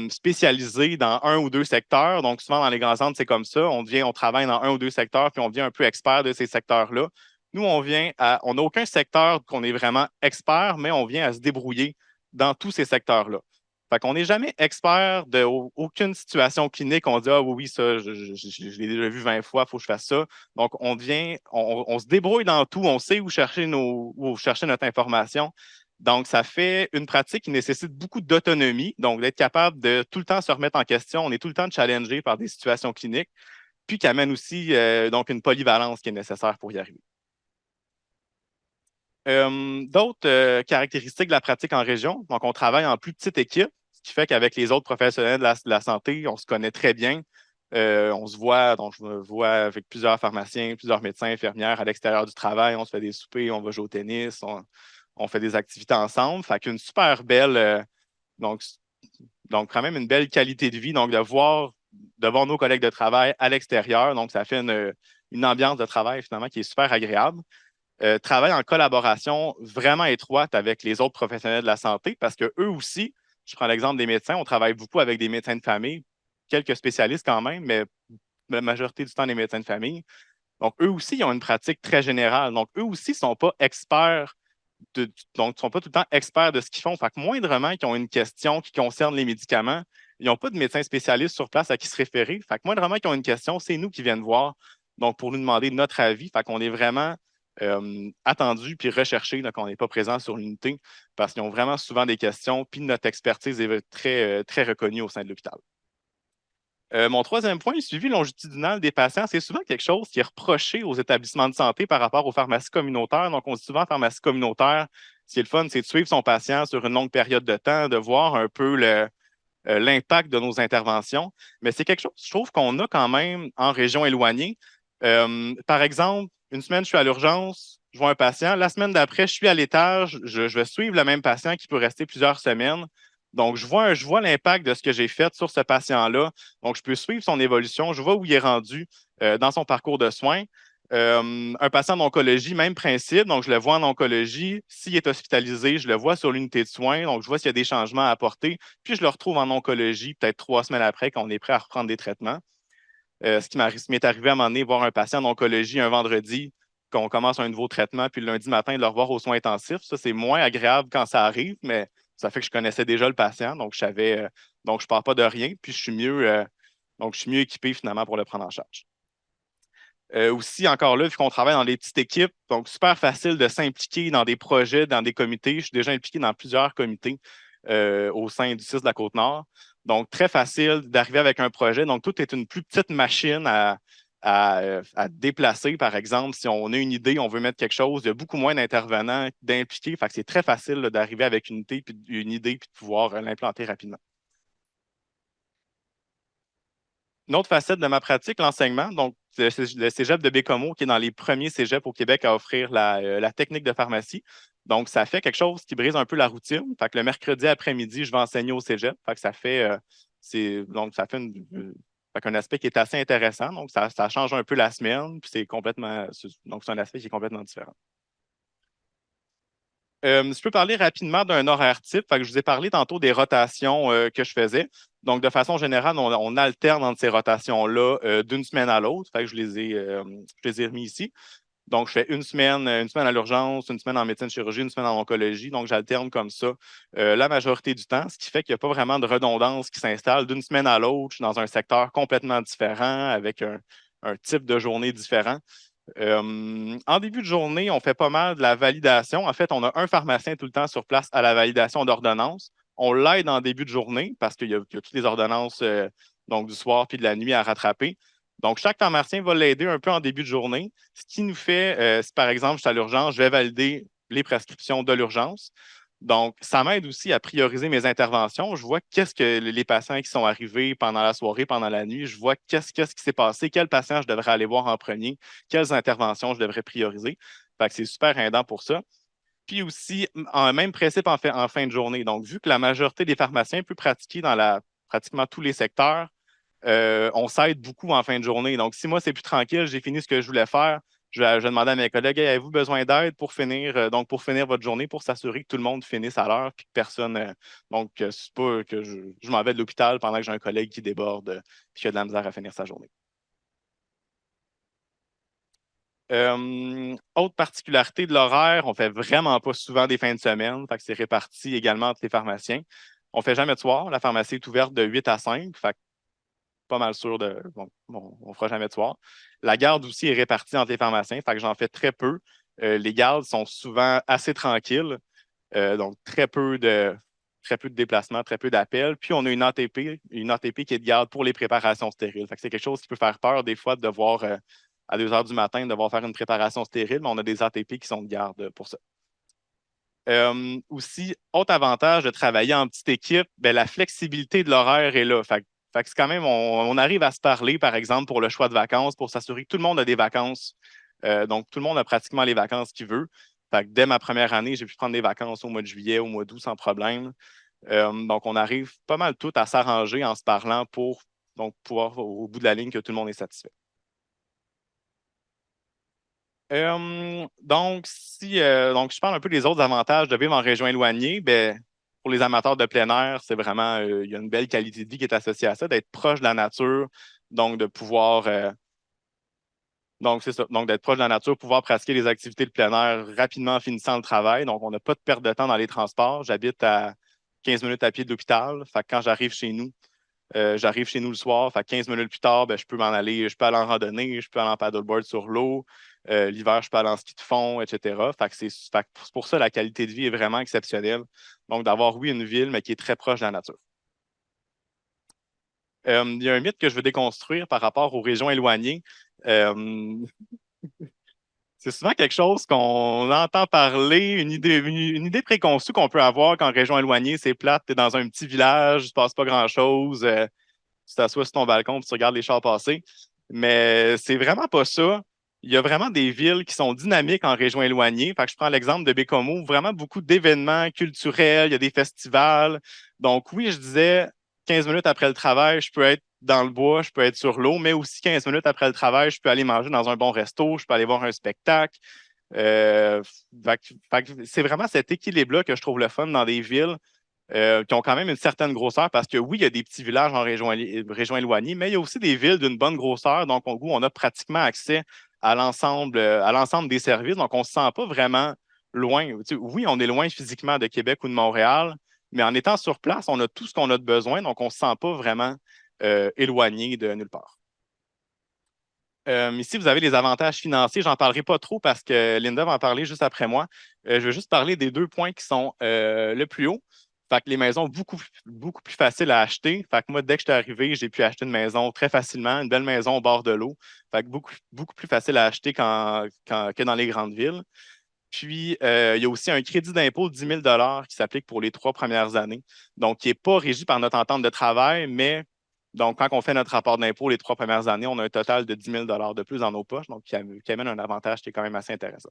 spécialisé dans un ou deux secteurs. Donc, souvent, dans les grands centres, c'est comme ça. On travaille dans un ou deux secteurs, puis on devient un peu expert de ces secteurs-là. Nous, on n'a aucun secteur qu'on est vraiment expert, mais on vient à se débrouiller dans tous ces secteurs-là. Fait qu'on n'est jamais expert d'aucune situation clinique. On dit, ah oui, ça, je l'ai déjà vu 20 fois, il faut que je fasse ça. Donc, on se débrouille dans tout, on sait où chercher notre information. Donc, ça fait une pratique qui nécessite beaucoup d'autonomie, donc d'être capable de tout le temps se remettre en question. On est tout le temps challengé par des situations cliniques, puis qui amène aussi donc une polyvalence qui est nécessaire pour y arriver. D'autres caractéristiques de la pratique en région, donc on travaille en plus petite équipe, ce qui fait qu'avec les autres professionnels de la santé, on se connaît très bien. On se voit, donc je me vois avec plusieurs pharmaciens, plusieurs médecins, infirmières à l'extérieur du travail, on se fait des soupers, on va jouer au tennis, on fait des activités ensemble. Fait qu'une super belle, donc quand même une belle qualité de vie, donc de voir nos collègues de travail à l'extérieur. Donc, ça fait une ambiance de travail finalement qui est super agréable. Travaille en collaboration vraiment étroite avec les autres professionnels de la santé parce qu'eux aussi, je prends l'exemple des médecins, on travaille beaucoup avec des médecins de famille, quelques spécialistes quand même, mais la majorité du temps des médecins de famille. Donc, eux aussi, ils ont une pratique très générale. Donc, eux aussi ne sont pas experts donc, ils ne sont pas tout le temps experts de ce qu'ils font. Fait que moindrement qu'ils ont une question qui concerne les médicaments, ils n'ont pas de médecin spécialiste sur place à qui se référer. Fait que moindrement qu'ils ont une question, c'est nous qui viennent voir. Donc, pour nous demander notre avis. Fait qu'on est vraiment attendu puis recherché quand on n'est pas présent sur l'unité parce qu'ils ont vraiment souvent des questions. Puis notre expertise est très, très reconnue au sein de l'hôpital. Mon troisième point, le suivi longitudinal des patients, c'est souvent quelque chose qui est reproché aux établissements de santé par rapport aux pharmacies communautaires. Donc, on dit souvent pharmacie communautaire, ce qui est le fun, c'est de suivre son patient sur une longue période de temps, de voir un peu l'impact de nos interventions. Mais c'est quelque chose, je trouve, qu'on a quand même en région éloignée. Par exemple, une semaine, je suis à l'urgence, je vois un patient. La semaine d'après, je suis à l'étage, je vais suivre le même patient qui peut rester plusieurs semaines. Donc, je vois l'impact de ce que j'ai fait sur ce patient-là. Donc, je peux suivre son évolution. Je vois où il est rendu dans son parcours de soins. Un patient d'oncologie, même principe. Donc, je le vois en oncologie. S'il est hospitalisé, je le vois sur l'unité de soins. Donc, je vois s'il y a des changements à apporter. Puis, je le retrouve en oncologie peut-être 3 semaines après quand on est prêt à reprendre des traitements. Ce qui m'est arrivé à un moment donné, voir un patient d'oncologie un vendredi, qu'on commence un nouveau traitement, puis le lundi matin, de le revoir aux soins intensifs. Ça, c'est moins agréable quand ça arrive, mais ça fait que je connaissais déjà le patient, donc je savais, donc je ne pars pas de rien, puis je suis mieux équipé finalement pour le prendre en charge. Aussi, encore là, vu qu'on travaille dans des petites équipes, donc super facile de s'impliquer dans des projets, dans des comités. Je suis déjà impliqué dans plusieurs comités au sein du CIS de la Côte-Nord. Donc, très facile d'arriver avec un projet. Donc, tout est une plus petite machine à déplacer, par exemple. Si on a une idée, on veut mettre quelque chose, il y a beaucoup moins d'intervenants, d'impliquer. Fait que c'est très facile là, d'arriver avec une idée, puis de pouvoir l'implanter rapidement. Une autre facette de ma pratique, l'enseignement. Donc, le cégep de Bécomo, qui est dans les premiers cégeps au Québec à offrir la technique de pharmacie. Donc, ça fait quelque chose qui brise un peu la routine. Fait que le mercredi après-midi, je vais enseigner au cégep. Fait que ça fait un aspect qui est assez intéressant. Donc, ça change un peu la semaine. Puis c'est un aspect qui est complètement différent. Je peux parler rapidement d'un horaire type. Fait que je vous ai parlé tantôt des rotations que je faisais. Donc, de façon générale, on alterne entre ces rotations-là d'une semaine à l'autre. Fait que je les ai remis ici. Donc, je fais une semaine à l'urgence, une semaine en médecine de chirurgie, une semaine en oncologie. Donc, j'alterne comme ça la majorité du temps, ce qui fait qu'il n'y a pas vraiment de redondance qui s'installe d'une semaine à l'autre. Je suis dans un secteur complètement différent, avec un type de journée différent. En début de journée, on fait pas mal de la validation. En fait, on a un pharmacien tout le temps sur place à la validation d'ordonnances. On l'aide en début de journée parce qu'il y a toutes les ordonnances donc du soir puis de la nuit à rattraper. Donc, chaque pharmacien va l'aider un peu en début de journée. Ce qui nous fait, si par exemple, je suis à l'urgence, je vais valider les prescriptions de l'urgence. Donc, ça m'aide aussi à prioriser mes interventions. Je vois qu'est-ce que les patients qui sont arrivés pendant la soirée, pendant la nuit, je vois qu'est-ce qui s'est passé, quel patient je devrais aller voir en premier, quelles interventions je devrais prioriser. Fait que c'est super aidant pour ça. Puis aussi, en même principe en fin de journée. Donc, vu que la majorité des pharmaciens peuvent pratiquer dans pratiquement tous les secteurs, on s'aide beaucoup en fin de journée. Donc, si moi, c'est plus tranquille, j'ai fini ce que je voulais faire, je vais demander à mes collègues, hey, avez-vous besoin d'aide pour finir, donc pour finir votre journée, pour s'assurer que tout le monde finisse à l'heure, puis que personne. Donc, c'est pas que je m'en vais de l'hôpital pendant que j'ai un collègue qui déborde puis qui a de la misère à finir sa journée. Autre particularité de l'horaire, on fait vraiment pas souvent des fins de semaine, fait que c'est réparti également entre les pharmaciens. On fait jamais de soir, la pharmacie est ouverte de 8 à 5, fait que pas mal sûr de. Bon, on fera jamais de soir. La garde aussi est répartie entre les pharmaciens, fait que j'en fais très peu. Les gardes sont souvent assez tranquilles, donc très peu de déplacements, très peu d'appels. Puis on a une ATP qui est de garde pour les préparations stériles. Fait que c'est quelque chose qui peut faire peur des fois de devoir, à 2 heures du matin, de devoir faire une préparation stérile, mais on a des ATP qui sont de garde pour ça. Aussi, autre avantage de travailler en petite équipe, ben, la flexibilité de l'horaire est là. Fait que c'est quand même, on arrive à se parler, par exemple, pour le choix de vacances, pour s'assurer que tout le monde a des vacances. Donc, tout le monde a pratiquement les vacances qu'il veut. Fait que dès ma première année, j'ai pu prendre des vacances au mois de juillet, au mois d'août sans problème. Donc, on arrive pas mal tout à s'arranger en se parlant pour donc, pouvoir, au bout de la ligne, que tout le monde est satisfait. Donc, donc, je parle un peu des autres avantages de vivre en région éloignée. Ben, pour les amateurs de plein air, c'est vraiment, il y a une belle qualité de vie qui est associée à ça, d'être proche de la nature, donc de pouvoir, donc c'est ça, donc d'être proche de la nature, pouvoir pratiquer les activités de plein air rapidement en finissant le travail. Donc, on n'a pas de perte de temps dans les transports. J'habite à 15 minutes à pied de l'hôpital. Fait que quand j'arrive chez nous le soir. Fait que 15 minutes plus tard, ben, je peux aller en randonnée, je peux aller en paddleboard sur l'eau. L'hiver, je peux aller en ski de fond, etc. Fait que c'est pour ça la qualité de vie est vraiment exceptionnelle. Donc, d'avoir, oui, une ville, mais qui est très proche de la nature. Il y a un mythe que je veux déconstruire par rapport aux régions éloignées. C'est souvent quelque chose qu'on entend parler, une idée préconçue qu'on peut avoir qu'en région éloignée, c'est plate, tu es dans un petit village, il ne se passe pas grand-chose, tu t'assois sur ton balcon et tu regardes les chars passer. Mais c'est vraiment pas ça. Il y a vraiment des villes qui sont dynamiques en région éloignée. Fait que je prends l'exemple de Bécomo, vraiment beaucoup d'événements culturels, il y a des festivals. Donc oui, je disais 15 minutes après le travail, je peux être dans le bois, je peux être sur l'eau, mais aussi 15 minutes après le travail, je peux aller manger dans un bon resto, je peux aller voir un spectacle. C'est vraiment cet équilibre-là que je trouve le fun dans des villes qui ont quand même une certaine grosseur parce que oui, il y a des petits villages en région éloignée, mais il y a aussi des villes d'une bonne grosseur. Donc, où on a pratiquement accès à l'ensemble des services. Donc, on ne se sent pas vraiment loin. Tu sais, oui, on est loin physiquement de Québec ou de Montréal, mais en étant sur place, on a tout ce qu'on a de besoin. Donc, on ne se sent pas vraiment éloigné de nulle part. Ici, vous avez les avantages financiers. Je n'en parlerai pas trop parce que Linda va en parler juste après moi. Je vais juste parler des 2 points qui sont le plus haut. Fait que les maisons beaucoup, beaucoup plus faciles à acheter. Fait que moi, dès que je suis arrivé, j'ai pu acheter une maison très facilement, une belle maison au bord de l'eau. Fait que beaucoup, beaucoup plus facile à acheter que dans les grandes villes. Puis, il y a aussi un crédit d'impôt de 10 000 qui s'applique pour les 3 premières années. Donc, qui n'est pas régi par notre entente de travail, mais donc, quand on fait notre rapport d'impôt les 3 premières années, on a un total de 10 000 de plus dans nos poches, donc qui amène un avantage qui est quand même assez intéressant.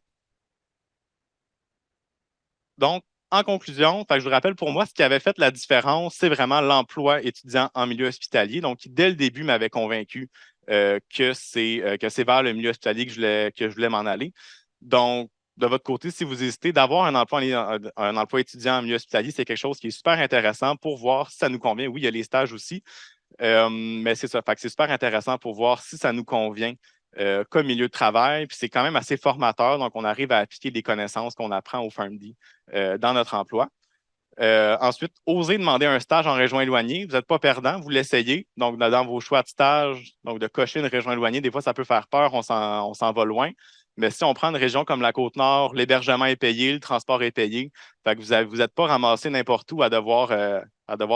Donc, en conclusion, je vous rappelle, pour moi, ce qui avait fait la différence, c'est vraiment l'emploi étudiant en milieu hospitalier. Donc, qui, dès le début, m'avait convaincu que c'est vers le milieu hospitalier que je voulais m'en aller. Donc, de votre côté, si vous hésitez, d'avoir un emploi étudiant en milieu hospitalier, c'est quelque chose qui est super intéressant pour voir si ça nous convient. Oui, il y a les stages aussi, mais c'est ça. Fait que c'est super intéressant pour voir si ça nous convient comme milieu de travail. Puis c'est quand même assez formateur. Donc, on arrive à appliquer des connaissances qu'on apprend au PharmD dans notre emploi. Ensuite, osez demander un stage en région éloignée. Vous n'êtes pas perdant, vous l'essayez. Donc, dans vos choix de stage, donc de cocher une région éloignée, des fois, ça peut faire peur, on s'en va loin. Mais si on prend une région comme la Côte-Nord, l'hébergement est payé, le transport est payé. Fait que vous n'êtes pas ramassé n'importe où à devoir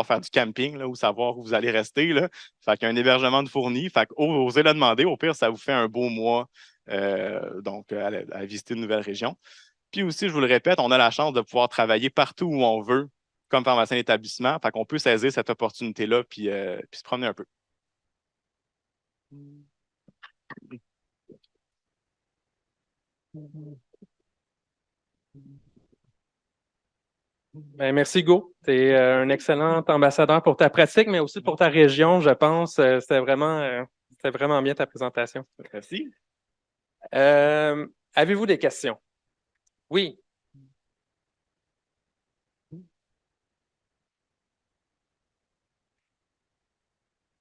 faire du camping là, ou savoir où vous allez rester. Là. Fait qu'il y a un hébergement de fourni. Fait que osez le demander. Au pire, ça vous fait un beau mois à visiter une nouvelle région. Puis aussi, je vous le répète, on a la chance de pouvoir travailler partout où on veut comme pharmacien d'établissement. Fait qu'on peut saisir cette opportunité-là puis se promener un peu. Ben, merci, Hugo. Tu es un excellent ambassadeur pour ta pratique, mais aussi pour ta région, je pense. C'était vraiment bien ta présentation. Merci. Avez-vous des questions? Oui.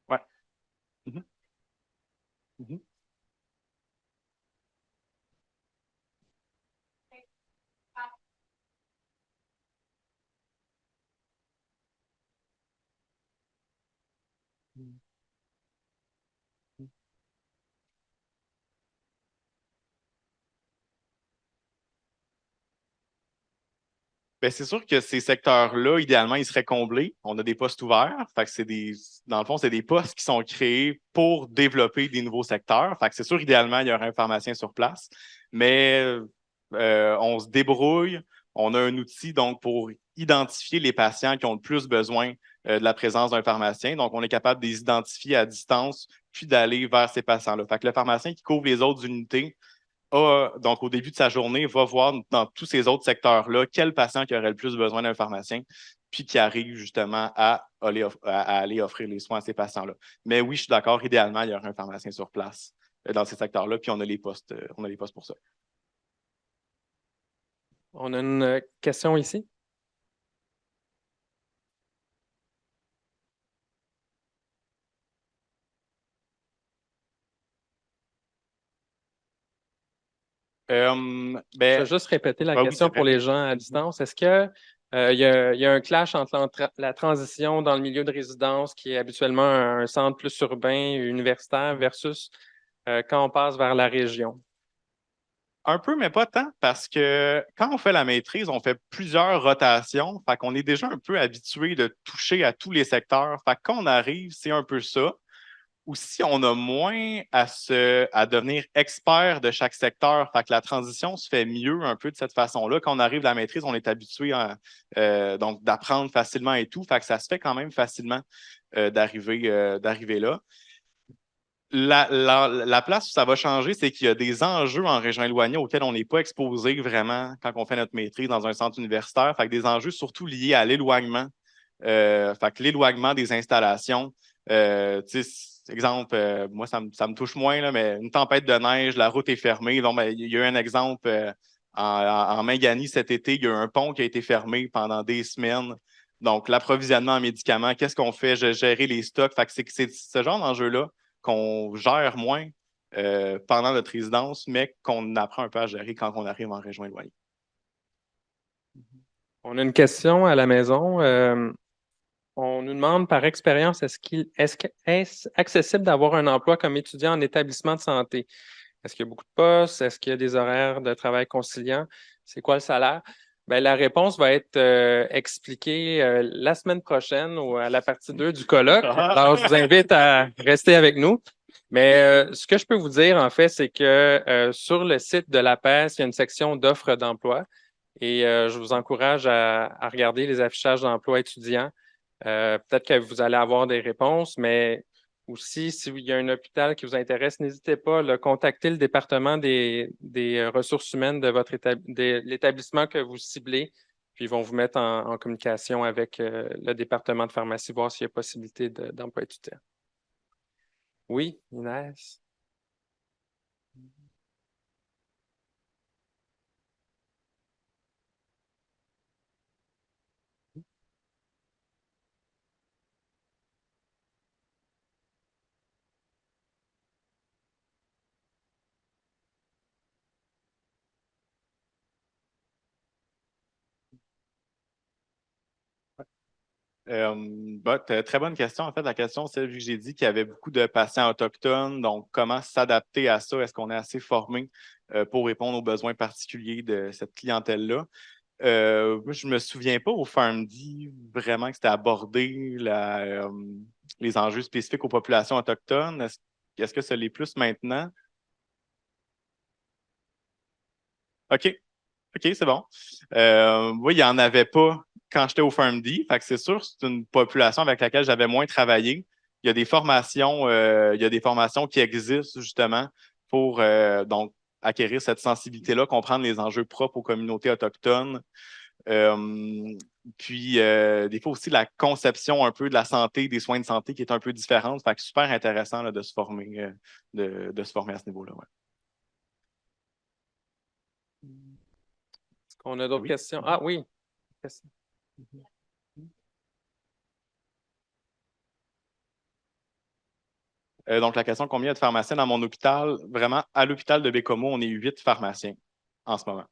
Ouais. Mhm. Mhm. Ben, c'est sûr que ces secteurs-là, idéalement, ils seraient comblés. On a des postes ouverts. Fait que dans le fond, c'est des postes qui sont créés pour développer des nouveaux secteurs. Fait que c'est sûr, idéalement, il y aurait un pharmacien sur place. Mais on se débrouille. On a un outil donc pour identifier les patients qui ont le plus besoin de la présence d'un pharmacien. Donc, on est capable de les identifier à distance, puis d'aller vers ces patients-là. Fait que le pharmacien qui couvre les autres unités donc, au début de sa journée, va voir dans tous ces autres secteurs-là quel patient qui aurait le plus besoin d'un pharmacien, puis qui arrive justement à aller offrir les soins à ces patients-là. Mais oui, je suis d'accord, idéalement, il y aurait un pharmacien sur place dans ces secteurs-là, puis on a les postes pour ça. On a une question ici. Je vais Ben, juste répéter la oui, question c'est pour vrai. les gens à distance. Est-ce que il y a un clash entre la transition dans le milieu de résidence, qui est habituellement un centre plus urbain, universitaire, versus quand on passe vers la région? Un peu, mais pas tant, parce que quand on fait la maîtrise, on fait plusieurs rotations. Fait qu'on est déjà un peu habitué de toucher à tous les secteurs. Fait que quand on arrive, c'est un peu ça. Aussi, on a moins à devenir expert de chaque secteur. Fait que la transition se fait mieux un peu de cette façon-là. Quand on arrive à la maîtrise, on est habitué donc d'apprendre facilement et tout. Fait que ça se fait quand même facilement d'arriver là. La place où ça va changer, c'est qu'il y a des enjeux en région éloignée auxquels on n'est pas exposé vraiment quand on fait notre maîtrise dans un centre universitaire. Fait que des enjeux surtout liés à l'éloignement. Fait que l'éloignement des installations. Exemple, moi, ça me touche moins, là, mais une tempête de neige, la route est fermée. Donc, ben, il y a eu un exemple en Mingani cet été, il y a eu un pont qui a été fermé pendant des semaines. Donc, l'approvisionnement en médicaments, qu'est-ce qu'on fait? Gérer les stocks. Fait que c'est ce genre d'enjeu-là qu'on gère moins pendant notre résidence, mais qu'on apprend un peu à gérer quand on arrive en région éloignée. On a une question à la maison. On nous demande par expérience, est-ce accessible d'avoir un emploi comme étudiant en établissement de santé? Est-ce qu'il y a beaucoup de postes? Est-ce qu'il y a des horaires de travail conciliants? C'est quoi le salaire? Bien, la réponse va être expliquée la semaine prochaine ou à la partie 2 du colloque. Alors, je vous invite à rester avec nous. Mais ce que je peux vous dire, en fait, c'est que sur le site de l'APES, il y a une section d'offres d'emploi et je vous encourage à regarder les affichages d'emploi étudiants. Peut-être que vous allez avoir des réponses, mais aussi, s'il y a un hôpital qui vous intéresse, n'hésitez pas à contacter le département des ressources humaines de l'établissement que vous ciblez, puis ils vont vous mettre en communication avec le département de pharmacie, voir s'il y a possibilité d'emploi étudiant. Oui, Inès? Très bonne question. En fait, la question, c'est vu que j'ai dit qu'il y avait beaucoup de patients autochtones. Donc, comment s'adapter à ça? Est-ce qu'on est assez formé pour répondre aux besoins particuliers de cette clientèle-là? Moi, je ne me souviens pas au PharmD vraiment que c'était abordé les enjeux spécifiques aux populations autochtones. Est-ce que ça l'est plus maintenant? OK. OK, c'est bon. Oui, il n'y en avait pas quand j'étais au PharmD. Fait que c'est sûr, c'est une population avec laquelle j'avais moins travaillé. Il y a des formations qui existent justement pour donc acquérir cette sensibilité-là, comprendre les enjeux propres aux communautés autochtones. Des fois aussi la conception un peu de la santé, des soins de santé qui est un peu différente. Fait que super intéressant là, de se former à ce niveau-là. Ouais. On a d'autres Oui. questions? Ah oui. Question. Donc, la question, combien il y a de pharmaciens dans mon hôpital? Vraiment, à l'hôpital de Bécomo, on est 8 pharmaciens en ce moment.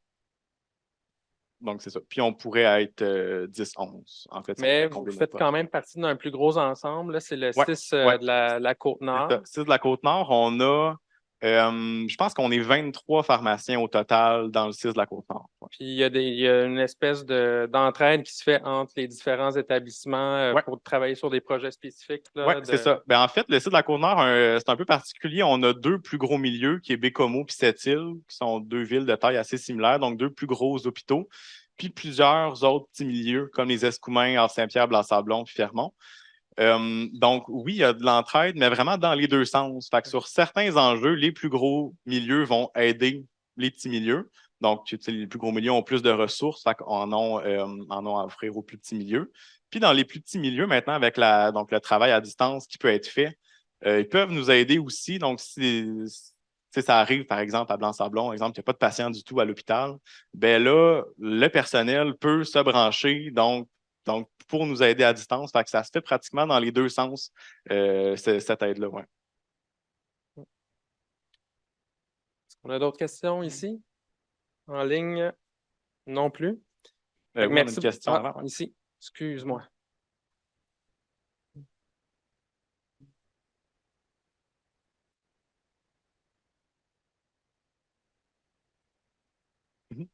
Donc, c'est ça. Puis, on pourrait être 10, 11, en fait. si on Mais fait vous combler notre faites poste. quand même partie d'un plus gros ensemble. Là. C'est le Ouais, 6 ouais. de la Côte-Nord. C'est ça. 6 de la Côte-Nord, on a, je pense qu'on est 23 pharmaciens au total dans le 6 de la Côte-Nord. Ouais. Puis il y a une espèce d'entraide qui se fait entre les différents établissements Ouais. pour travailler sur des projets spécifiques. Là, Oui, c'est ça. Ben, en fait, le site de la Côte-Nord, c'est un peu particulier. On a 2 plus gros milieux, qui est Bécomo et Sept-Îles, qui sont 2 villes de taille assez similaire, donc 2 plus gros hôpitaux. Puis plusieurs autres petits milieux, comme les Escoumins, Saint-Pierre, Blanc-Sablon, puis Fermont. Donc, oui, il y a de l'entraide, mais vraiment dans les deux sens. Fait que sur certains enjeux, les plus gros milieux vont aider les petits milieux. Donc, les plus gros milieux ont plus de ressources, fait qu'en ont à offrir aux plus petits milieux. Puis dans les plus petits milieux, maintenant, avec donc, le travail à distance qui peut être fait, ils peuvent nous aider aussi. Donc, si ça arrive, par exemple, à Blanc-Sablon, exemple, il n'y a pas de patient du tout à l'hôpital, ben là, le personnel peut se brancher, donc pour nous aider à distance. Fait que ça se fait pratiquement dans les deux sens, cette aide-là. Ouais. On a d'autres questions ici? En ligne? Non plus? Oui, on a Merci. une question Ah, avant. ici. Excuse-moi. Mhm.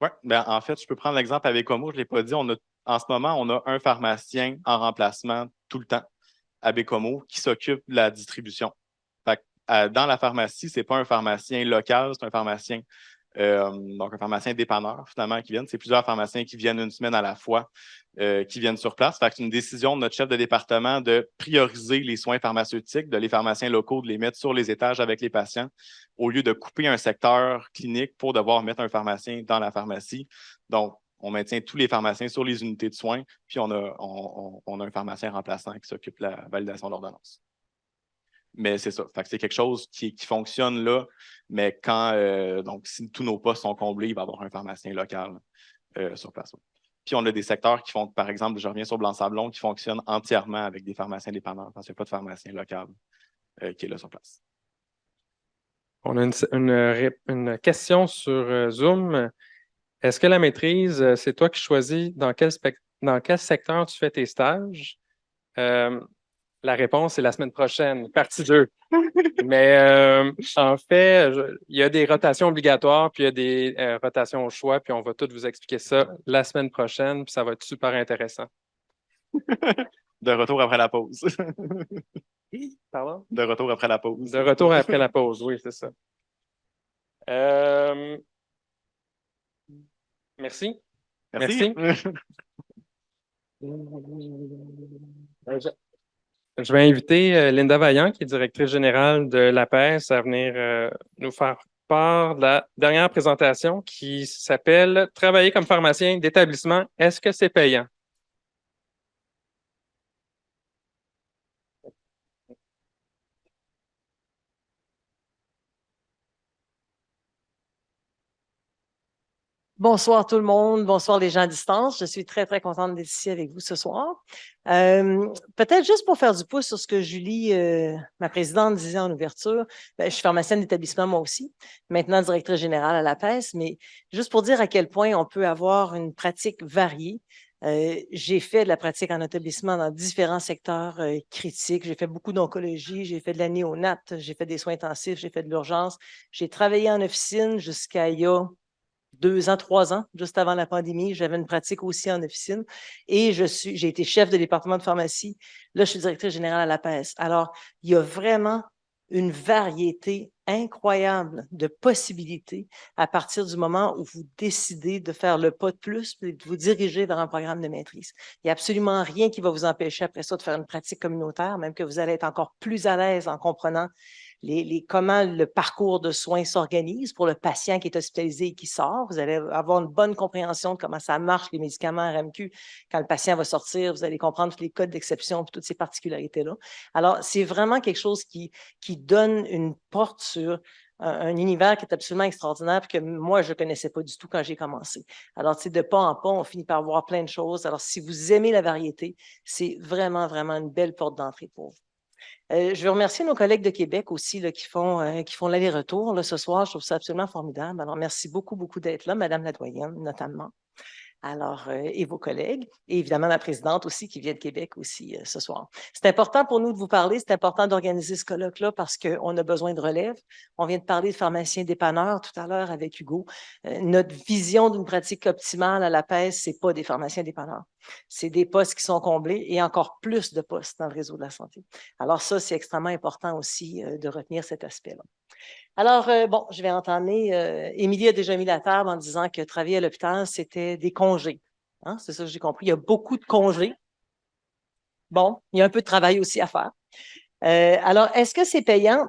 Oui, ben, en fait, je peux prendre l'exemple avec Bécomo, je ne l'ai pas dit. En ce moment, on a un pharmacien en remplacement tout le temps à Bécomo qui s'occupe de la distribution. Fait que, dans la pharmacie, ce n'est pas un pharmacien local, c'est un pharmacien, donc un pharmacien dépanneur, finalement, qui viennent. C'est plusieurs pharmaciens qui viennent une semaine à la fois, qui viennent sur place. Fait que c'est une décision de notre chef de département de prioriser les soins pharmaceutiques, de les pharmaciens locaux, de les mettre sur les étages avec les patients, au lieu de couper un secteur clinique pour devoir mettre un pharmacien dans la pharmacie. Donc, on maintient tous les pharmaciens sur les unités de soins, puis on a un pharmacien remplaçant qui s'occupe de la validation d'ordonnance. Mais c'est ça. Fait que c'est quelque chose qui fonctionne là, mais donc, si tous nos postes sont comblés, il va y avoir un pharmacien local sur place. Puis on a des secteurs qui font, par exemple, je reviens sur Blanc-Sablon, qui fonctionnent entièrement avec des pharmaciens dépendants parce qu'il n'y a pas de pharmacien local qui est là sur place. On a une question sur Zoom. Est-ce que la maîtrise, c'est toi qui choisis dans quel secteur tu fais tes stages? La réponse est la semaine prochaine, partie 2. Mais en fait, il y a des rotations obligatoires, puis il y a des rotations au choix, puis on va tout vous expliquer ça la semaine prochaine, puis ça va être super intéressant. De retour après la pause. Pardon? De retour après la pause. De retour après la pause, oui, c'est ça. Merci. Merci. Je vais inviter Linda Vaillant, qui est directrice générale de l'APES, à venir nous faire part de la dernière présentation qui s'appelle « Travailler comme pharmacien d'établissement, est-ce que c'est payant? » Bonsoir tout le monde, bonsoir les gens à distance. Je suis très, très contente d'être ici avec vous ce soir. Peut-être juste pour faire du pouce sur ce que Julie, ma présidente, disait en ouverture, je suis pharmacienne d'établissement moi aussi, maintenant directrice générale à l'APES, mais juste pour dire à quel point on peut avoir une pratique variée. J'ai fait de la pratique en établissement dans différents secteurs critiques. J'ai fait beaucoup d'oncologie, j'ai fait de la néonate, j'ai fait des soins intensifs, j'ai fait de l'urgence. J'ai travaillé en officine jusqu'à il y a 2 ans, 3 ans, juste avant la pandémie. J'avais une pratique aussi en officine et j'ai été chef de département de pharmacie. Là, je suis directrice générale à l'APES. Alors, il y a vraiment une variété incroyable de possibilités à partir du moment où vous décidez de faire le pas de plus et de vous diriger vers un programme de maîtrise. Il n'y a absolument rien qui va vous empêcher après ça de faire une pratique communautaire, même que vous allez être encore plus à l'aise en comprenant comment le parcours de soins s'organise pour le patient qui est hospitalisé et qui sort. Vous allez avoir une bonne compréhension de comment ça marche, les médicaments RMQ. Quand le patient va sortir, vous allez comprendre tous les codes d'exception et toutes ces particularités-là. Alors, c'est vraiment quelque chose qui donne une porte sur un univers qui est absolument extraordinaire et que moi, je ne connaissais pas du tout quand j'ai commencé. Alors, tu sais, de pas en pas, on finit par voir plein de choses. Alors, si vous aimez la variété, c'est vraiment, vraiment une belle porte d'entrée pour vous. Je veux remercier nos collègues de Québec aussi là, qui font l'aller-retour là, ce soir. Je trouve ça absolument formidable. Alors, merci beaucoup, beaucoup d'être là, Madame la doyenne, notamment. Alors, et vos collègues, et évidemment la présidente aussi qui vient de Québec aussi ce soir. C'est important pour nous de vous parler, c'est important d'organiser ce colloque-là parce qu'on a besoin de relève. On vient de parler de pharmaciens dépanneurs tout à l'heure avec Hugo. Notre vision d'une pratique optimale à la PES, c'est pas des pharmaciens dépanneurs. C'est des postes qui sont comblés et encore plus de postes dans le réseau de la santé. Alors ça, c'est extrêmement important aussi de retenir cet aspect-là. Alors, bon, je vais entamer. Émilie a déjà mis la table en disant que travailler à l'hôpital, c'était des congés. Hein? C'est ça que j'ai compris. Il y a beaucoup de congés. Bon, il y a un peu de travail aussi à faire. Alors, est-ce que c'est payant?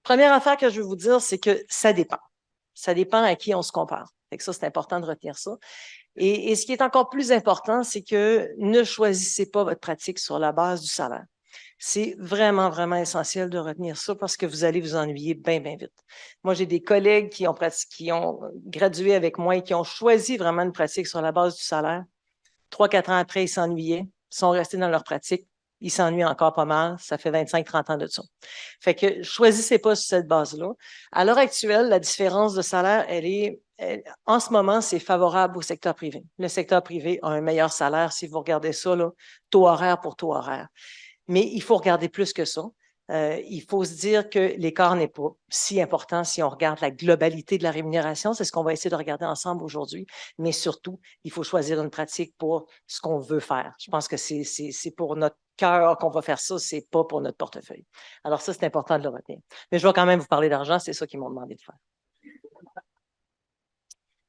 Première affaire que je veux vous dire, c'est que ça dépend. Ça dépend à qui on se compare. Fait que ça, c'est important de retenir ça. Et ce qui est encore plus important, c'est que ne choisissez pas votre pratique sur la base du salaire. C'est vraiment, vraiment essentiel de retenir ça parce que vous allez vous ennuyer bien, bien vite. Moi, j'ai des collègues qui ont gradué avec moi et qui ont choisi vraiment une pratique sur la base du salaire. 3-4 ans après, ils s'ennuyaient, ils sont restés dans leur pratique, ils s'ennuient encore pas mal, ça fait 25-30 ans de ça. Fait que choisissez pas sur cette base-là. À l'heure actuelle, la différence de salaire, en ce moment, c'est favorable au secteur privé. Le secteur privé a un meilleur salaire si vous regardez ça, là, taux horaire pour taux horaire. Mais il faut regarder plus que ça. Il faut se dire que l'écart n'est pas si important si on regarde la globalité de la rémunération. C'est ce qu'on va essayer de regarder ensemble aujourd'hui. Mais surtout, il faut choisir une pratique pour ce qu'on veut faire. Je pense que c'est pour notre cœur qu'on va faire ça, c'est pas pour notre portefeuille. Alors ça, c'est important de le retenir. Mais je vais quand même vous parler d'argent, c'est ça qu'ils m'ont demandé de faire.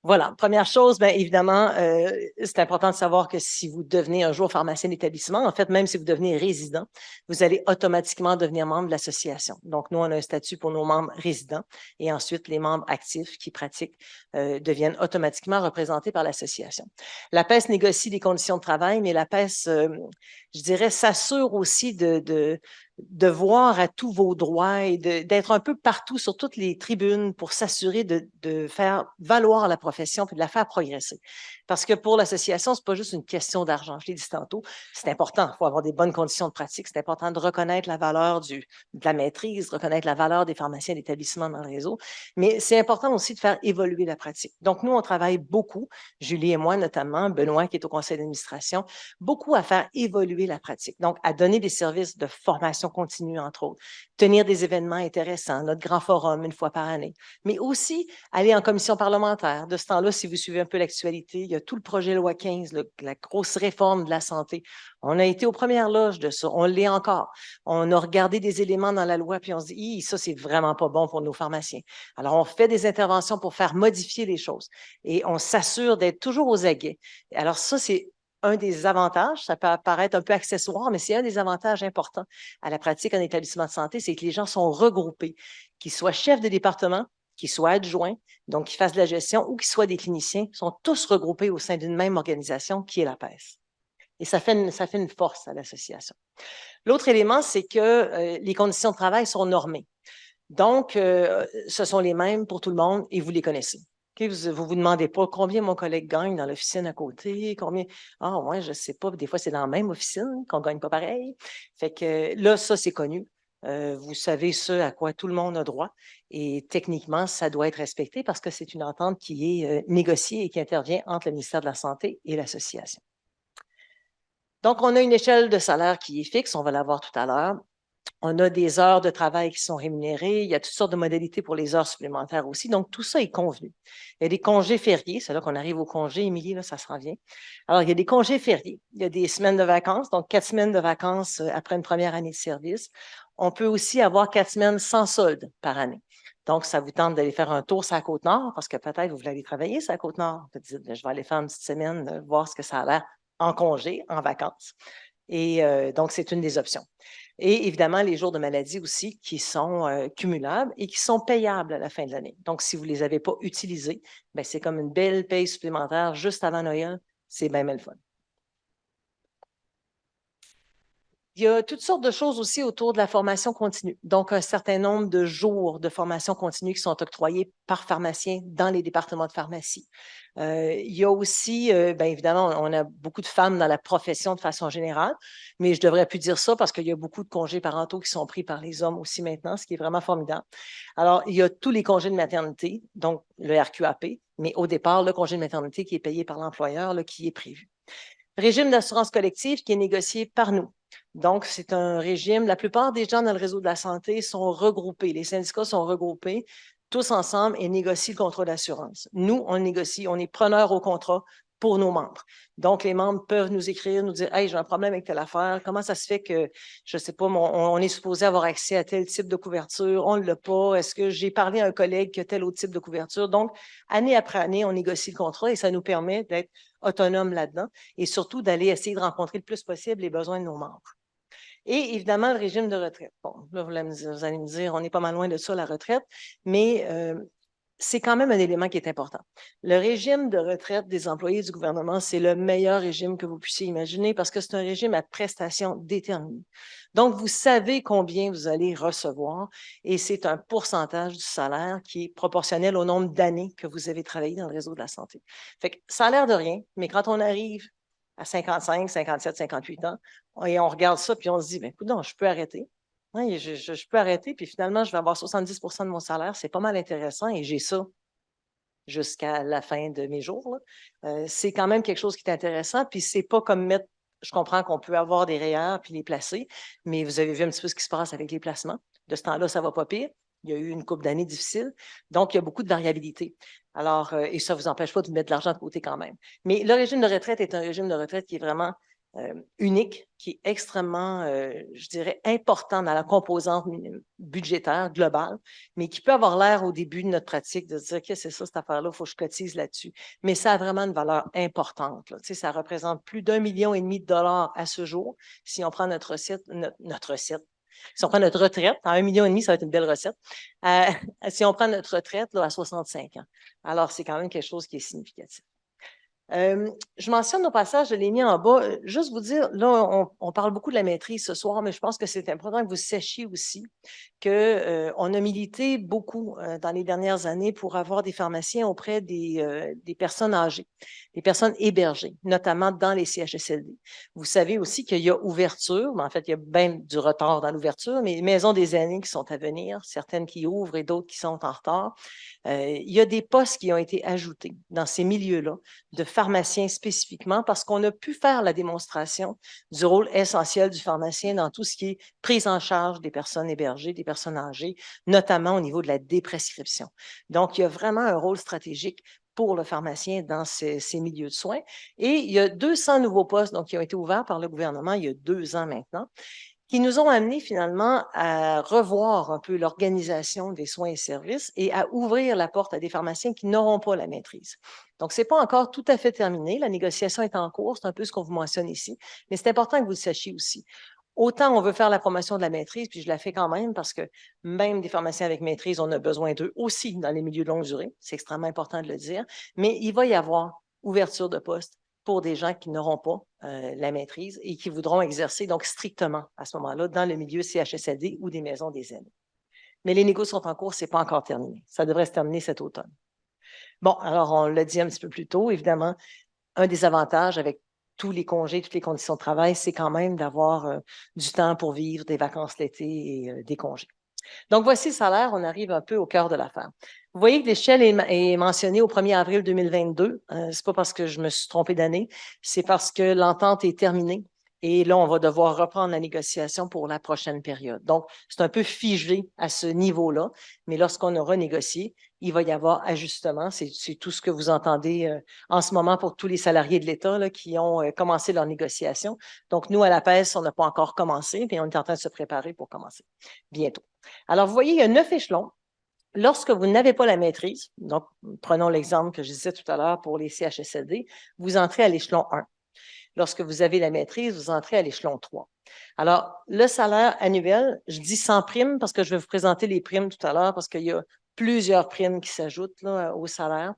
Voilà, première chose, bien évidemment, c'est important de savoir que si vous devenez un jour pharmacien d'établissement, en fait, même si vous devenez résident, vous allez automatiquement devenir membre de l'association. Donc, nous, on a un statut pour nos membres résidents et ensuite, les membres actifs qui pratiquent deviennent automatiquement représentés par l'association. La PES négocie des conditions de travail, mais la PES, je dirais, s'assure aussi de voir à tous vos droits et d'être un peu partout sur toutes les tribunes pour s'assurer de faire valoir la profession puis de la faire progresser. Parce que pour l'association, c'est pas juste une question d'argent. Je l'ai dit tantôt, c'est important. Il faut avoir des bonnes conditions de pratique. C'est important de reconnaître la valeur de la maîtrise, reconnaître la valeur des pharmaciens d'établissement dans le réseau. Mais c'est important aussi de faire évoluer la pratique. Donc, nous, on travaille beaucoup, Julie et moi notamment, Benoît qui est au conseil d'administration, beaucoup à faire évoluer la pratique. Donc, à donner des services de formation continue, entre autres, tenir des événements intéressants, notre grand forum une fois par année, mais aussi aller en commission parlementaire. De ce temps-là, si vous suivez un peu l'actualité, il y a tout le projet Loi 15, la grosse réforme de la santé. On a été aux premières loges de ça, on l'est encore. On a regardé des éléments dans la loi, puis on se dit, ça, c'est vraiment pas bon pour nos pharmaciens. Alors, on fait des interventions pour faire modifier les choses et on s'assure d'être toujours aux aguets. Alors, ça, c'est un des avantages, ça peut paraître un peu accessoire, mais c'est un des avantages importants à la pratique en établissement de santé, c'est que les gens sont regroupés, qu'ils soient chefs de département, qu'ils soient adjoints, donc qu'ils fassent de la gestion ou qu'ils soient des cliniciens, sont tous regroupés au sein d'une même organisation qui est la PES. Et ça fait une force à l'association. L'autre élément, c'est que les conditions de travail sont normées. Donc, ce sont les mêmes pour tout le monde et vous les connaissez. Okay, vous demandez pas combien mon collègue gagne dans l'officine à côté, combien. Ah, ouais, je sais pas. Des fois, c'est dans la même officine qu'on gagne pas pareil. Fait que là, ça, c'est connu. Vous savez ce à quoi tout le monde a droit et techniquement, ça doit être respecté parce que c'est une entente qui est négociée et qui intervient entre le ministère de la Santé et l'association. Donc, on a une échelle de salaire qui est fixe, on va la voir tout à l'heure. On a des heures de travail qui sont rémunérées. Il y a toutes sortes de modalités pour les heures supplémentaires aussi. Donc, tout ça est convenu. Il y a des congés fériés. C'est là qu'on arrive aux congés. Émilie, là, ça s'en vient. Alors, il y a des congés fériés. Il y a des semaines de vacances. Donc, 4 semaines de vacances après une première année de service. On peut aussi avoir 4 semaines sans solde par année. Donc, ça vous tente d'aller faire un tour sur la Côte-Nord parce que peut-être vous voulez aller travailler sur la Côte-Nord. Vous dites, je vais aller faire une petite semaine, voir ce que ça a l'air en congé, en vacances. Et donc, c'est une des options. Et évidemment, les jours de maladie aussi qui sont cumulables et qui sont payables à la fin de l'année. Donc, si vous ne les avez pas utilisés, ben, c'est comme une belle paye supplémentaire juste avant Noël. C'est bien le fun. Il y a toutes sortes de choses aussi autour de la formation continue. Donc, un certain nombre de jours de formation continue qui sont octroyés par pharmacien dans les départements de pharmacie. Il y a aussi, bien évidemment, on a beaucoup de femmes dans la profession de façon générale, mais je devrais plus dire ça parce qu'il y a beaucoup de congés parentaux qui sont pris par les hommes aussi maintenant, ce qui est vraiment formidable. Alors, il y a tous les congés de maternité, donc le RQAP, mais au départ, le congé de maternité qui est payé par l'employeur, qui est prévu. Régime d'assurance collective qui est négocié par nous. Donc, c'est un régime, la plupart des gens dans le réseau de la santé sont regroupés, les syndicats sont regroupés, tous ensemble et négocient le contrat d'assurance. Nous, on négocie, on est preneurs au contrat pour nos membres. Donc, les membres peuvent nous écrire, nous dire « Hey, j'ai un problème avec telle affaire, comment ça se fait que, je ne sais pas, on est supposé avoir accès à tel type de couverture, on ne l'a pas, est-ce que j'ai parlé à un collègue qui a tel autre type de couverture? » Donc, année après année, on négocie le contrat et ça nous permet d'être autonomes là-dedans et surtout d'aller essayer de rencontrer le plus possible les besoins de nos membres. Et évidemment, le régime de retraite. Bon, là, vous allez me dire, on n'est pas mal loin de ça, la retraite, mais c'est quand même un élément qui est important. Le régime de retraite des employés du gouvernement, c'est le meilleur régime que vous puissiez imaginer parce que c'est un régime à prestations déterminées. Donc, vous savez combien vous allez recevoir et c'est un pourcentage du salaire qui est proportionnel au nombre d'années que vous avez travaillé dans le réseau de la santé. Fait que ça a l'air de rien, mais quand on arrive à 55, 57, 58 ans, et on regarde ça, puis on se dit, bien, écoute, non, je peux arrêter. Oui, je peux arrêter, puis finalement, je vais avoir 70 de mon salaire. C'est pas mal intéressant et j'ai ça jusqu'à la fin de mes jours. C'est quand même quelque chose qui est intéressant, puis c'est pas comme mettre. Je comprends qu'on peut avoir des REER puis les placer, mais vous avez vu un petit peu ce qui se passe avec les placements. De ce temps-là, ça va pas pire. Il y a eu une couple d'années difficiles. Donc, il y a beaucoup de variabilité. Alors, et ça ne vous empêche pas de mettre de l'argent de côté quand même. Mais le régime de retraite est un régime de retraite qui est vraiment unique, qui est extrêmement, je dirais, important dans la composante budgétaire globale, mais qui peut avoir l'air au début de notre pratique de se dire, OK, c'est ça, cette affaire-là, il faut que je cotise là-dessus. Mais ça a vraiment une valeur importante. Là. Tu sais, ça représente plus d'1,5 million de dollars à ce jour. Si on prend notre recette, si on prend notre retraite, à 1,5 million, ça va être une belle recette. Si on prend notre retraite là, à 65 ans. Alors, c'est quand même quelque chose qui est significatif. Je mentionne au passage, je l'ai mis en bas, juste vous dire, là, on parle beaucoup de la maîtrise ce soir, mais je pense que c'est important que vous sachiez aussi qu'on a milité beaucoup dans les dernières années pour avoir des pharmaciens auprès des personnes âgées, des personnes hébergées, notamment dans les CHSLD. Vous savez aussi qu'il y a ouverture, mais en fait, il y a bien du retard dans l'ouverture, mais les maisons des aînés qui sont à venir, certaines qui ouvrent et d'autres qui sont en retard. Il y a des postes qui ont été ajoutés dans ces milieux-là de pharmaciens spécifiquement parce qu'on a pu faire la démonstration du rôle essentiel du pharmacien dans tout ce qui est prise en charge des personnes hébergées, des personnes âgées, notamment au niveau de la déprescription. Donc, il y a vraiment un rôle stratégique pour le pharmacien dans ces milieux de soins. Et il y a 200 nouveaux postes donc, qui ont été ouverts par le gouvernement il y a 2 ans maintenant, qui nous ont amenés finalement à revoir un peu l'organisation des soins et services et à ouvrir la porte à des pharmaciens qui n'auront pas la maîtrise. Donc, ce n'est pas encore tout à fait terminé. La négociation est en cours, c'est un peu ce qu'on vous mentionne ici, mais c'est important que vous le sachiez aussi. Autant on veut faire la promotion de la maîtrise, puis je la fais quand même parce que même des pharmaciens avec maîtrise, on a besoin d'eux aussi dans les milieux de longue durée. C'est extrêmement important de le dire, mais il va y avoir ouverture de poste pour des gens qui n'auront pas la maîtrise et qui voudront exercer donc strictement à ce moment-là dans le milieu CHSLD ou des maisons des aînés. Mais les négociations sont en cours, ce n'est pas encore terminé. Ça devrait se terminer cet automne. Bon, alors on l'a dit un petit peu plus tôt, évidemment, un des avantages avec tous les congés, toutes les conditions de travail, c'est quand même d'avoir du temps pour vivre, des vacances l'été et des congés. Donc, voici le salaire. On arrive un peu au cœur de l'affaire. Vous voyez que l'échelle est mentionnée au 1er avril 2022. Ce n'est pas parce que je me suis trompée d'année, c'est parce que l'entente est terminée. Et là, on va devoir reprendre la négociation pour la prochaine période. Donc, c'est un peu figé à ce niveau-là, mais lorsqu'on aura négocié, il va y avoir ajustement. C'est tout ce que vous entendez en ce moment pour tous les salariés de l'État là, qui ont commencé leur négociation. Donc, nous, à la PES, on n'a pas encore commencé, mais on est en train de se préparer pour commencer bientôt. Alors, vous voyez, il y a 9 échelons. Lorsque vous n'avez pas la maîtrise, donc prenons l'exemple que je disais tout à l'heure pour les CHSLD, vous entrez à l'échelon 1. Lorsque vous avez la maîtrise, vous entrez à l'échelon 3. Alors, le salaire annuel, je dis sans prime parce que je vais vous présenter les primes tout à l'heure parce qu'il y a plusieurs primes qui s'ajoutent là, au salaire.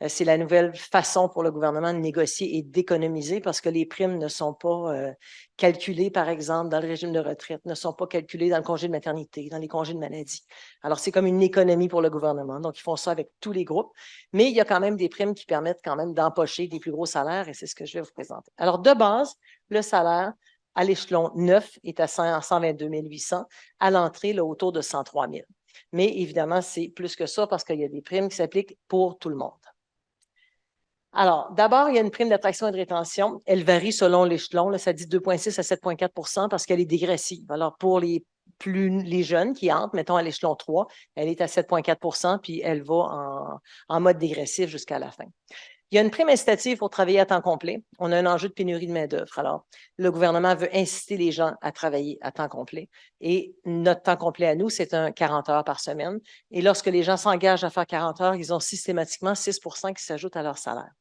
C'est la nouvelle façon pour le gouvernement de négocier et d'économiser parce que les primes ne sont pas calculées, par exemple, dans le régime de retraite, ne sont pas calculées dans le congé de maternité, dans les congés de maladie. Alors, c'est comme une économie pour le gouvernement. Donc, ils font ça avec tous les groupes. Mais il y a quand même des primes qui permettent quand même d'empocher des plus gros salaires et c'est ce que je vais vous présenter. Alors, de base, le salaire à l'échelon 9 est à 122 800, à l'entrée, là, autour de 103 000. Mais évidemment, c'est plus que ça parce qu'il y a des primes qui s'appliquent pour tout le monde. Alors, d'abord, il y a une prime d'attraction et de rétention. Elle varie selon l'échelon. Là, ça dit 2,6 à 7,4 parce qu'elle est dégressive. Alors, pour les jeunes qui entrent, mettons à l'échelon 3, elle est à 7,4 puis elle va en mode dégressif jusqu'à la fin. Il y a une prime incitative pour travailler à temps complet. On a un enjeu de pénurie de main-d'œuvre. Alors, le gouvernement veut inciter les gens à travailler à temps complet. Et notre temps complet à nous, c'est 40 heures par semaine. Et lorsque les gens s'engagent à faire 40 heures, ils ont systématiquement 6 qui s'ajoutent à leur salaire.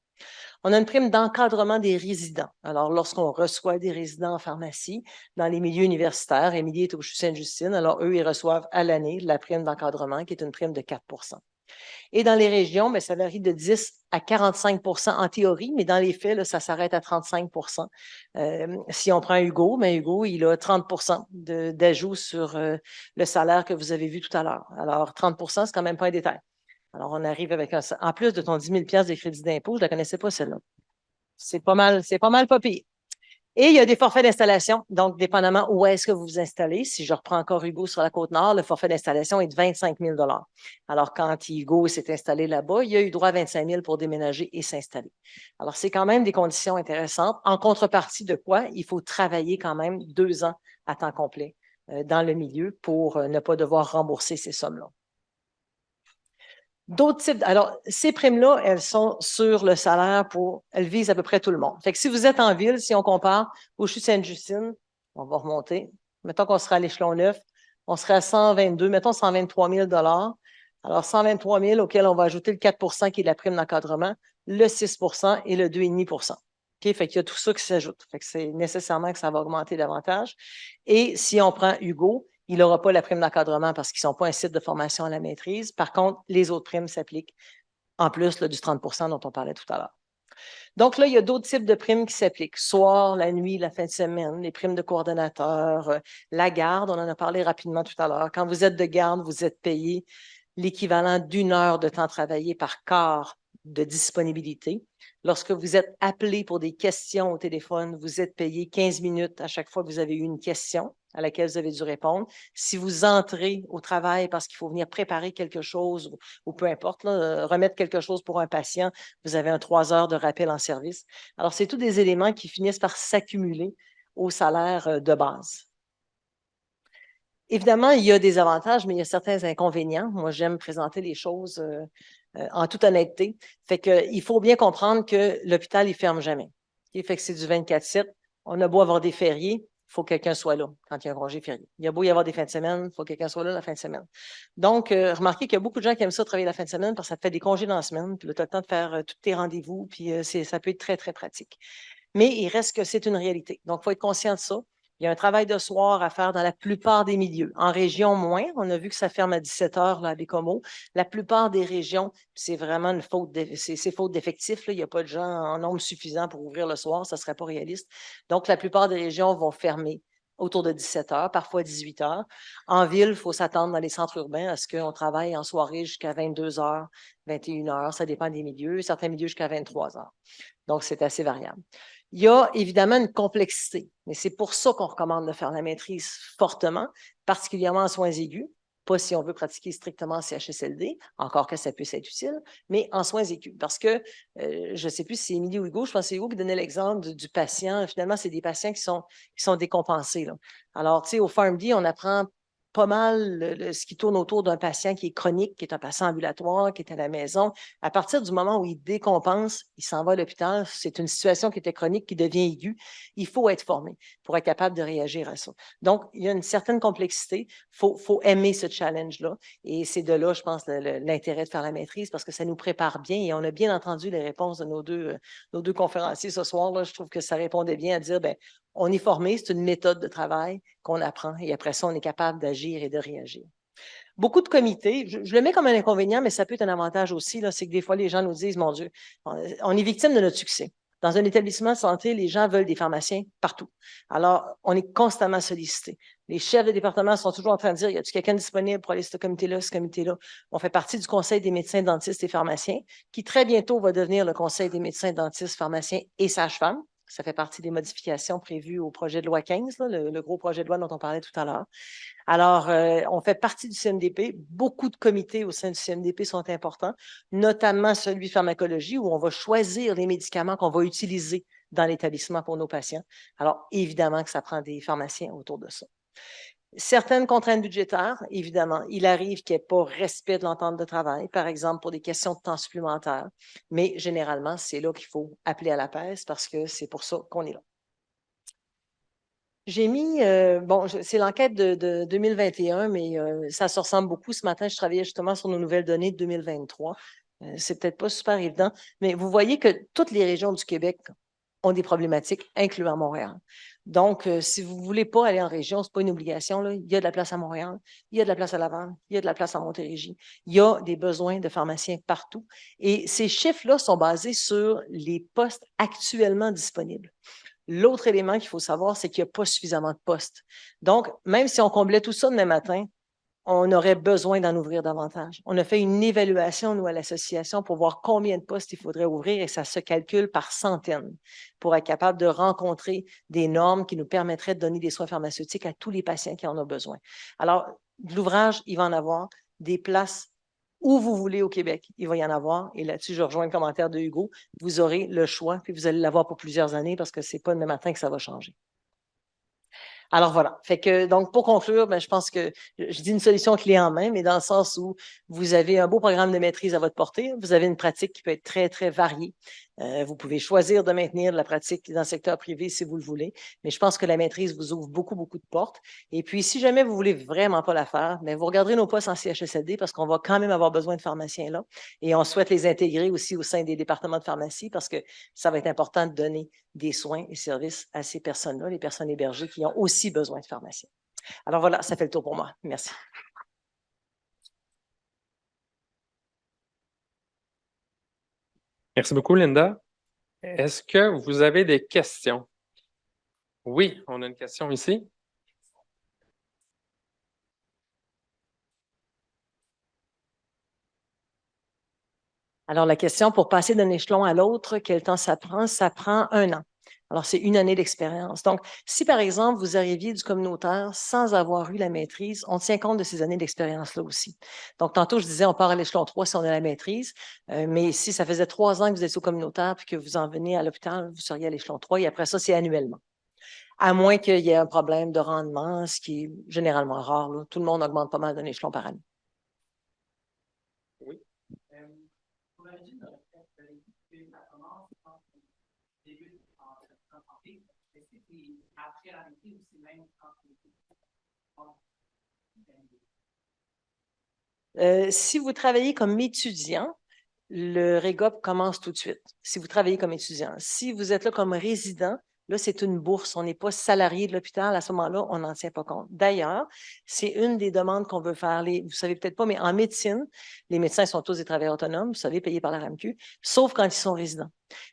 On a une prime d'encadrement des résidents. Alors, lorsqu'on reçoit des résidents en pharmacie, dans les milieux universitaires, Émilie est au CHU Sainte-Justine, alors eux, ils reçoivent à l'année la prime d'encadrement, qui est une prime de 4 Et dans les régions, bien, ça varie de 10 à 45 en théorie, mais dans les faits, là, ça s'arrête à 35 Si on prend Hugo, bien, Hugo, il a 30 d'ajout sur le salaire que vous avez vu tout à l'heure. Alors, 30 c'est quand même pas un détail. Alors, on arrive avec en plus de ton 10 000 de crédit d'impôt, je ne la connaissais pas, celle-là. C'est pas mal pas pire. Et il y a des forfaits d'installation. Donc, dépendamment où est-ce que vous vous installez, si je reprends encore Hugo sur la Côte-Nord, le forfait d'installation est de 25 000 Alors, quand Hugo s'est installé là-bas, il a eu droit à 25 000 pour déménager et s'installer. Alors, c'est quand même des conditions intéressantes. En contrepartie de quoi, il faut travailler quand même 2 ans à temps complet dans le milieu pour ne pas devoir rembourser ces sommes-là. D'autres types. Alors, ces primes-là, elles sont sur le salaire elles visent à peu près tout le monde. Fait que si vous êtes en ville, si on compare au CHU Sainte-Justine, on va remonter. Mettons qu'on serait à l'échelon 9, on serait à 122, mettons 123 000 Alors, 123 000 auquel on va ajouter le 4 qui est la prime d'encadrement, le 6 et le 2,5 OK? Fait qu'il y a tout ça qui s'ajoute. Fait que c'est nécessairement que ça va augmenter davantage. Et si on prend Hugo, il n'aura pas la prime d'encadrement parce qu'ils ne sont pas un site de formation à la maîtrise. Par contre, les autres primes s'appliquent en plus là, du 30 dont on parlait tout à l'heure. Donc là, il y a d'autres types de primes qui s'appliquent. Soir, la nuit, la fin de semaine, les primes de coordonnateur, la garde, on en a parlé rapidement tout à l'heure. Quand vous êtes de garde, vous êtes payé l'équivalent d'1 heure de temps travaillé par quart de disponibilité. Lorsque vous êtes appelé pour des questions au téléphone, vous êtes payé 15 minutes à chaque fois que vous avez eu une question à laquelle vous avez dû répondre. Si vous entrez au travail parce qu'il faut venir préparer quelque chose ou peu importe, là, remettre quelque chose pour un patient, vous avez 3 heures de rappel en service. Alors, c'est tous des éléments qui finissent par s'accumuler au salaire de base. Évidemment, il y a des avantages, mais il y a certains inconvénients. Moi, j'aime présenter les choses en toute honnêteté. Fait qu'il faut bien comprendre que l'hôpital, il ne ferme jamais. Fait que c'est du 24/7. On a beau avoir des fériés, il faut que quelqu'un soit là quand il y a un congé férié. Il y a beau y avoir des fins de semaine, il faut que quelqu'un soit là la fin de semaine. Donc, remarquez qu'il y a beaucoup de gens qui aiment ça travailler la fin de semaine parce que ça te fait des congés dans la semaine, puis là, tu as le temps de faire tous tes rendez-vous, puis ça peut être très, très pratique. Mais il reste que c'est une réalité. Donc, il faut être conscient de ça. Il y a un travail de soir à faire dans la plupart des milieux. En région, moins. On a vu que ça ferme à 17 heures là, à Bécomo. La plupart des régions, c'est vraiment une faute d'effectifs. Il n'y a pas de gens en nombre suffisant pour ouvrir le soir. Ça ne serait pas réaliste. Donc, la plupart des régions vont fermer autour de 17 heures, parfois 18 heures. En ville, il faut s'attendre dans les centres urbains à ce qu'on travaille en soirée jusqu'à 22 heures, 21 heures. Ça dépend des milieux. Certains milieux jusqu'à 23 heures. Donc, c'est assez variable. Il y a évidemment une complexité, mais c'est pour ça qu'on recommande de faire la maîtrise fortement, particulièrement en soins aigus, pas si on veut pratiquer strictement en CHSLD, encore que ça puisse être utile, mais en soins aigus. Parce que, je ne sais plus si c'est Émilie ou Hugo, je pense que c'est Hugo qui donnait l'exemple du patient. Finalement, c'est des patients qui sont décompensés. Là. Alors, tu sais, au PharmD, on apprend pas mal ce qui tourne autour d'un patient qui est chronique, qui est un patient ambulatoire, qui est à la maison. À partir du moment où il décompense, il s'en va à l'hôpital, c'est une situation qui était chronique, qui devient aiguë. Il faut être formé pour être capable de réagir à ça. Donc, il y a une certaine complexité. Faut aimer ce challenge-là. Et c'est de là, je pense, l'intérêt de faire la maîtrise parce que ça nous prépare bien et on a bien entendu les réponses de nos deux conférenciers ce soir. Là. Je trouve que ça répondait bien à dire, ben, on est formé, c'est une méthode de travail qu'on apprend et après ça, on est capable d'agir et de réagir. Beaucoup de comités, je le mets comme un inconvénient, mais ça peut être un avantage aussi, c'est que des fois, les gens nous disent, mon Dieu, on est victime de notre succès. Dans un établissement de santé, les gens veulent des pharmaciens partout. Alors, on est constamment sollicité. Les chefs de département sont toujours en train de dire, y a-t-il quelqu'un disponible pour aller ce comité-là, ce comité-là? On fait partie du Conseil des médecins, dentistes et pharmaciens, qui très bientôt va devenir le Conseil des médecins, dentistes, pharmaciens et sages-femmes. Ça fait partie des modifications prévues au projet de loi 15, le gros projet de loi dont on parlait tout à l'heure. Alors, on fait partie du CNDP. Beaucoup de comités au sein du CNDP sont importants, notamment celui de pharmacologie, où on va choisir les médicaments qu'on va utiliser dans l'établissement pour nos patients. Alors, évidemment que ça prend des pharmaciens autour de ça. Certaines contraintes budgétaires, évidemment, il arrive qu'il n'y ait pas respect de l'entente de travail, par exemple pour des questions de temps supplémentaires, mais généralement, c'est là qu'il faut appeler à la pèse parce que c'est pour ça qu'on est là. J'ai mis, c'est l'enquête de 2021, mais ça se ressemble beaucoup. Ce matin, je travaillais justement sur nos nouvelles données de 2023. C'est peut-être pas super évident, mais vous voyez que toutes les régions du Québec ont des problématiques, incluant Montréal. Donc, si vous ne voulez pas aller en région, ce n'est pas une obligation. Là. Il y a de la place à Montréal, il y a de la place à Laval, il y a de la place à Montérégie. Il y a des besoins de pharmaciens partout. Et ces chiffres-là sont basés sur les postes actuellement disponibles. L'autre élément qu'il faut savoir, c'est qu'il n'y a pas suffisamment de postes. Donc, même si on comblait tout ça demain matin, on aurait besoin d'en ouvrir davantage. On a fait une évaluation, nous, à l'association, pour voir combien de postes il faudrait ouvrir et ça se calcule par centaines pour être capable de rencontrer des normes qui nous permettraient de donner des soins pharmaceutiques à tous les patients qui en ont besoin. Alors, de l'ouvrage, il va en avoir des places où vous voulez au Québec, il va y en avoir. Et là-dessus, je rejoins le commentaire de Hugo. Vous aurez le choix, puis vous allez l'avoir pour plusieurs années parce que ce n'est pas demain matin que ça va changer. Alors voilà. Fait que, donc, pour conclure, je pense que je dis une solution clé en main, mais dans le sens où vous avez un beau programme de maîtrise à votre portée, vous avez une pratique qui peut être très, très variée. Vous pouvez choisir de maintenir la pratique dans le secteur privé si vous le voulez, mais je pense que la maîtrise vous ouvre beaucoup, beaucoup de portes. Et puis, si jamais vous voulez vraiment pas la faire, vous regarderez nos postes en CHSLD parce qu'on va quand même avoir besoin de pharmaciens là. Et on souhaite les intégrer aussi au sein des départements de pharmacie parce que ça va être important de donner des soins et services à ces personnes-là, les personnes hébergées qui ont aussi besoin de pharmaciens. Alors voilà, ça fait le tour pour moi. Merci. Merci beaucoup, Linda. Est-ce que vous avez des questions? Oui, on a une question ici. Alors, la question, pour passer d'un échelon à l'autre, quel temps ça prend? Ça prend 1 an. Alors, c'est 1 année d'expérience. Donc, si par exemple, vous arriviez du communautaire sans avoir eu la maîtrise, on tient compte de ces années d'expérience-là aussi. Donc, tantôt, je disais, on part à l'échelon 3 si on a la maîtrise, mais si ça faisait 3 ans que vous étiez au communautaire puis que vous en venez à l'hôpital, vous seriez à l'échelon 3 et après ça, c'est annuellement. À moins qu'il y ait un problème de rendement, ce qui est généralement rare. Là. Tout le monde augmente pas mal d'un échelon par année. Oui. Si vous travaillez comme étudiant, le REGOP commence tout de suite. Si vous travaillez comme étudiant. Si vous êtes là comme résident, là, c'est une bourse. On n'est pas salarié de l'hôpital. À ce moment-là, on n'en tient pas compte. D'ailleurs, c'est une des demandes qu'on veut faire. Vous ne savez peut-être pas, mais en médecine, les médecins sont tous des travailleurs autonomes, vous savez, payés par la RAMQ, sauf quand ils sont résidents.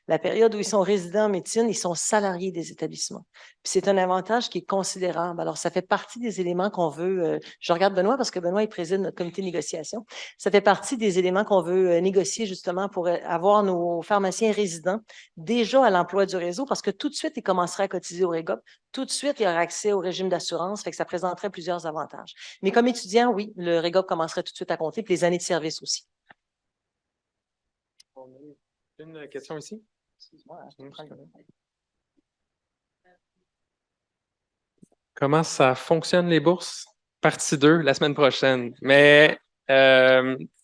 La période où ils sont résidents en médecine, ils sont salariés des établissements. Puis c'est un avantage qui est considérable. Alors, ça fait partie des éléments qu'on veut. Je regarde Benoît parce que Benoît, il préside notre comité de négociation. Ça fait partie des éléments qu'on veut négocier justement pour avoir nos pharmaciens résidents déjà à l'emploi du réseau parce que tout de suite, ils commenceraient à cotiser au REGOP. Tout de suite, il y aurait accès au régime d'assurance, fait que ça présenterait plusieurs avantages. Mais comme étudiant, oui, le REGOP commencerait tout de suite à compter, puis les années de service aussi. On a une question ici. Comment ça fonctionne les bourses? partie 2 la semaine prochaine. Mais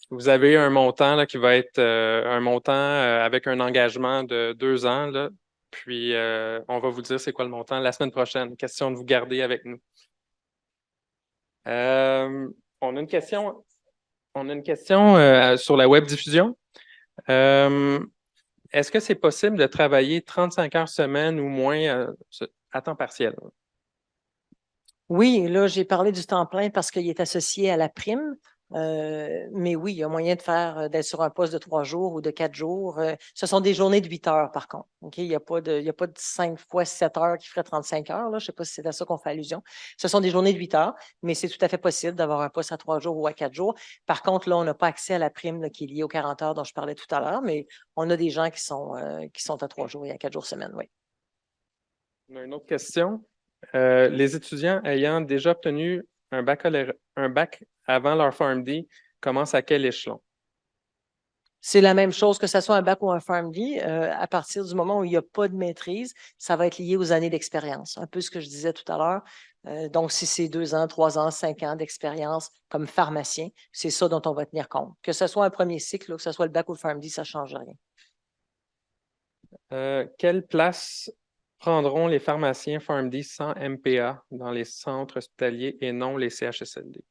vous avez un montant là, qui va être un montant avec un engagement de 2 ans. Là. Puis, on va vous dire c'est quoi le montant la semaine prochaine. Question de vous garder avec nous. On a une question, sur la web diffusion. Est-ce que c'est possible de travailler 35 heures semaine ou moins à temps partiel? Oui, là, j'ai parlé du temps plein parce qu'il est associé à la prime. Mais oui, il y a moyen de faire d'être sur un poste de 3 jours ou de 4 jours. Ce sont des journées de 8 heures, par contre. OK? Il n'y a pas de 5 fois 7 heures qui ferait 35 heures. Là. Je ne sais pas si c'est à ça qu'on fait allusion. Ce sont des journées de 8 heures, mais c'est tout à fait possible d'avoir un poste à 3 jours ou à 4 jours. Par contre, là, on n'a pas accès à la prime là, qui est liée aux 40 heures dont je parlais tout à l'heure, mais on a des gens qui sont à 3 jours et à 4 jours semaine, oui. On a une autre question. Les étudiants ayant déjà obtenu un bac avant leur PharmD commencent à quel échelon? C'est la même chose que ce soit un bac ou un PharmD. À partir du moment où il n'y a pas de maîtrise, ça va être lié aux années d'expérience. Un peu ce que je disais tout à l'heure. Donc, si c'est 2 ans, 3 ans, 5 ans d'expérience comme pharmacien, c'est ça dont on va tenir compte. Que ce soit un premier cycle, ou que ce soit le bac ou le PharmD, ça ne change rien. Quelle place prendront les pharmaciens PharmD sans MPA dans les centres hospitaliers et non les CHSLD?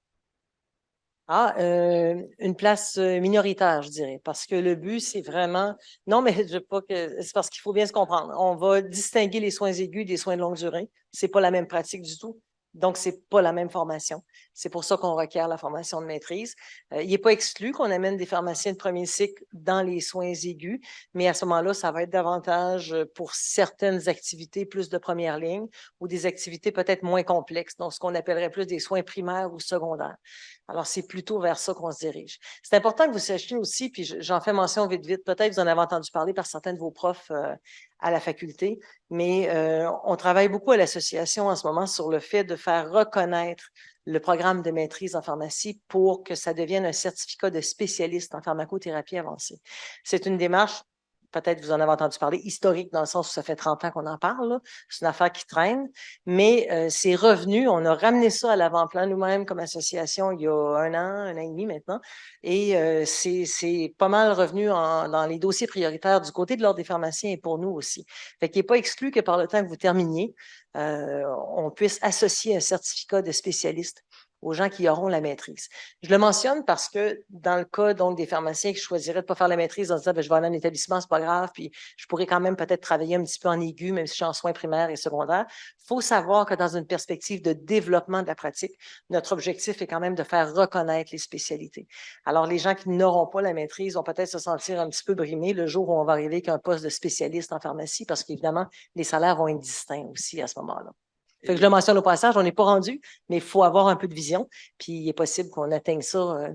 Une place minoritaire, je dirais, parce que le but, c'est vraiment. Non, mais je veux pas que. C'est parce qu'il faut bien se comprendre. On va distinguer les soins aigus des soins de longue durée. C'est pas la même pratique du tout. Donc, c'est pas la même formation. C'est pour ça qu'on requiert la formation de maîtrise. Il n'est pas exclu qu'on amène des pharmaciens de premier cycle dans les soins aigus, mais à ce moment-là, ça va être davantage pour certaines activités plus de première ligne ou des activités peut-être moins complexes, donc ce qu'on appellerait plus des soins primaires ou secondaires. Alors, c'est plutôt vers ça qu'on se dirige. C'est important que vous sachiez aussi, puis j'en fais mention vite, vite, peut-être vous en avez entendu parler par certains de vos profs à la faculté, mais on travaille beaucoup à l'association en ce moment sur le fait de faire reconnaître le programme de maîtrise en pharmacie pour que ça devienne un certificat de spécialiste en pharmacothérapie avancée. C'est une démarche, peut-être vous en avez entendu parler, historique dans le sens où ça fait 30 ans qu'on en parle. C'est une affaire qui traîne, mais c'est revenu. On a ramené ça à l'avant-plan nous-mêmes comme association il y a un an et demi maintenant, et c'est pas mal revenu dans les dossiers prioritaires du côté de l'Ordre des pharmaciens et pour nous aussi. Fait qu'il n'est pas exclu que par le temps que vous terminiez, on puisse associer un certificat de spécialiste aux gens qui auront la maîtrise. Je le mentionne parce que dans le cas donc des pharmaciens qui choisiraient de ne pas faire la maîtrise en se disant je vais aller en établissement, c'est pas grave, puis je pourrais quand même peut-être travailler un petit peu en aigu, même si je suis en soins primaires et secondaires. Il faut savoir que dans une perspective de développement de la pratique, notre objectif est quand même de faire reconnaître les spécialités. Alors, les gens qui n'auront pas la maîtrise vont peut-être se sentir un petit peu brimés le jour où on va arriver avec un poste de spécialiste en pharmacie, parce qu'évidemment, les salaires vont être distincts aussi à ce moment-là. Fait que je le mentionne au passage, on n'est pas rendu, mais il faut avoir un peu de vision. Puis il est possible qu'on atteigne ça.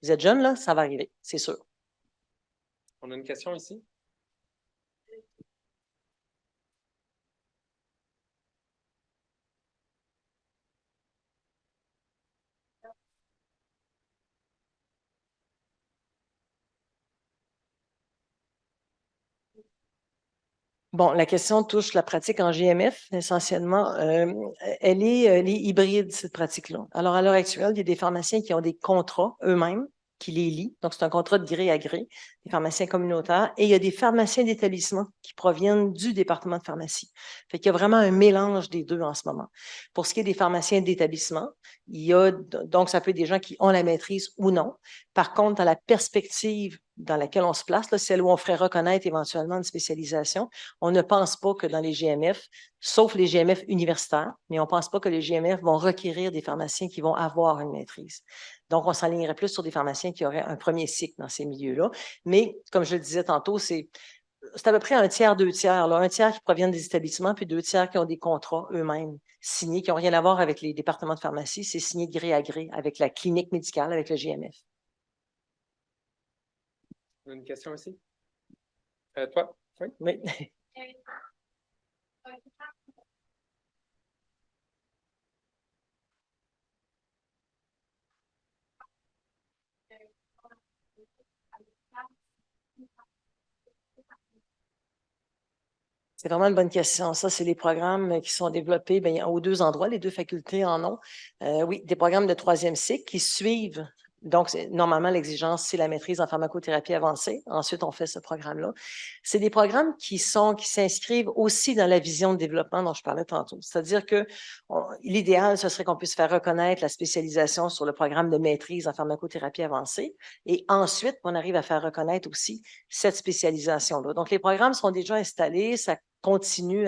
Vous êtes jeune, là, ça va arriver, c'est sûr. On a une question ici. Bon, la question touche la pratique en GMF, essentiellement. Elle est hybride, cette pratique-là. Alors, à l'heure actuelle, il y a des pharmaciens qui ont des contrats eux-mêmes, qui les lient. Donc, c'est un contrat de gré à gré, des pharmaciens communautaires. Et il y a des pharmaciens d'établissement qui proviennent du département de pharmacie. Fait qu'il y a vraiment un mélange des deux en ce moment. Pour ce qui est des pharmaciens d'établissement, donc, ça peut être des gens qui ont la maîtrise ou non. Par contre, dans la perspective dans laquelle on se place, là, celle où on ferait reconnaître éventuellement une spécialisation, on ne pense pas que dans les GMF, sauf les GMF universitaires, mais on ne pense pas que les GMF vont requérir des pharmaciens qui vont avoir une maîtrise. Donc, on s'alignerait plus sur des pharmaciens qui auraient un premier cycle dans ces milieux-là. Mais, comme je le disais tantôt, c'est à peu près un tiers, 2 tiers. Là. Un tiers qui proviennent des établissements, puis 2 tiers qui ont des contrats eux-mêmes signés, qui n'ont rien à voir avec les départements de pharmacie. C'est signé de gré à gré avec la clinique médicale, avec le GMF. Une question ici? Toi? Oui. Oui. C'est vraiment une bonne question. Ça, c'est les programmes qui sont développés aux deux endroits, les deux facultés en ont. Oui, des programmes de troisième cycle qui suivent. Donc, normalement, l'exigence, c'est la maîtrise en pharmacothérapie avancée. Ensuite, on fait ce programme-là. C'est des programmes qui s'inscrivent aussi dans la vision de développement dont je parlais tantôt. C'est-à-dire que l'idéal, ce serait qu'on puisse faire reconnaître la spécialisation sur le programme de maîtrise en pharmacothérapie avancée et ensuite, on arrive à faire reconnaître aussi cette spécialisation-là. Donc, les programmes sont déjà installés, ça continue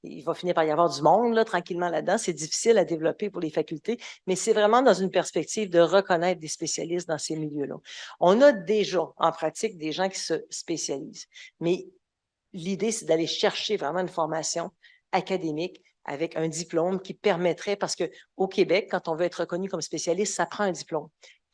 il va finir par y avoir du monde là, tranquillement là-dedans. C'est difficile à développer pour les facultés, mais c'est vraiment dans une perspective de reconnaître des spécialistes dans ces milieux-là. On a déjà en pratique des gens qui se spécialisent, mais l'idée, c'est d'aller chercher vraiment une formation académique avec un diplôme qui permettrait, parce qu'au Québec, quand on veut être reconnu comme spécialiste, ça prend un diplôme.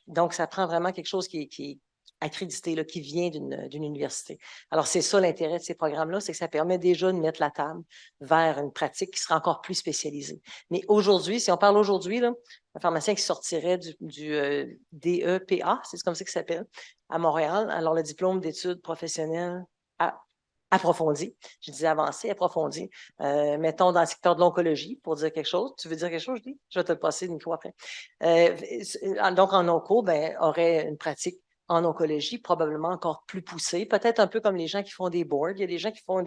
Donc, ça prend vraiment quelque chose qui est accrédité, là, qui vient d'une université. Alors, c'est ça l'intérêt de ces programmes-là, c'est que ça permet déjà de mettre la table vers une pratique qui sera encore plus spécialisée. Mais aujourd'hui, si on parle aujourd'hui, là, un pharmacien qui sortirait du DEPA, c'est comme ça qu'il s'appelle, à Montréal, alors le diplôme d'études professionnelles approfondies, je disais avancé, approfondi, mettons dans le secteur de l'oncologie, pour dire quelque chose. Tu veux dire quelque chose, je dis? Je vais te le passer le micro après. Donc, en onco, aurait une pratique en oncologie, probablement encore plus poussée, peut-être un peu comme les gens qui font des boards. Il y a des gens qui font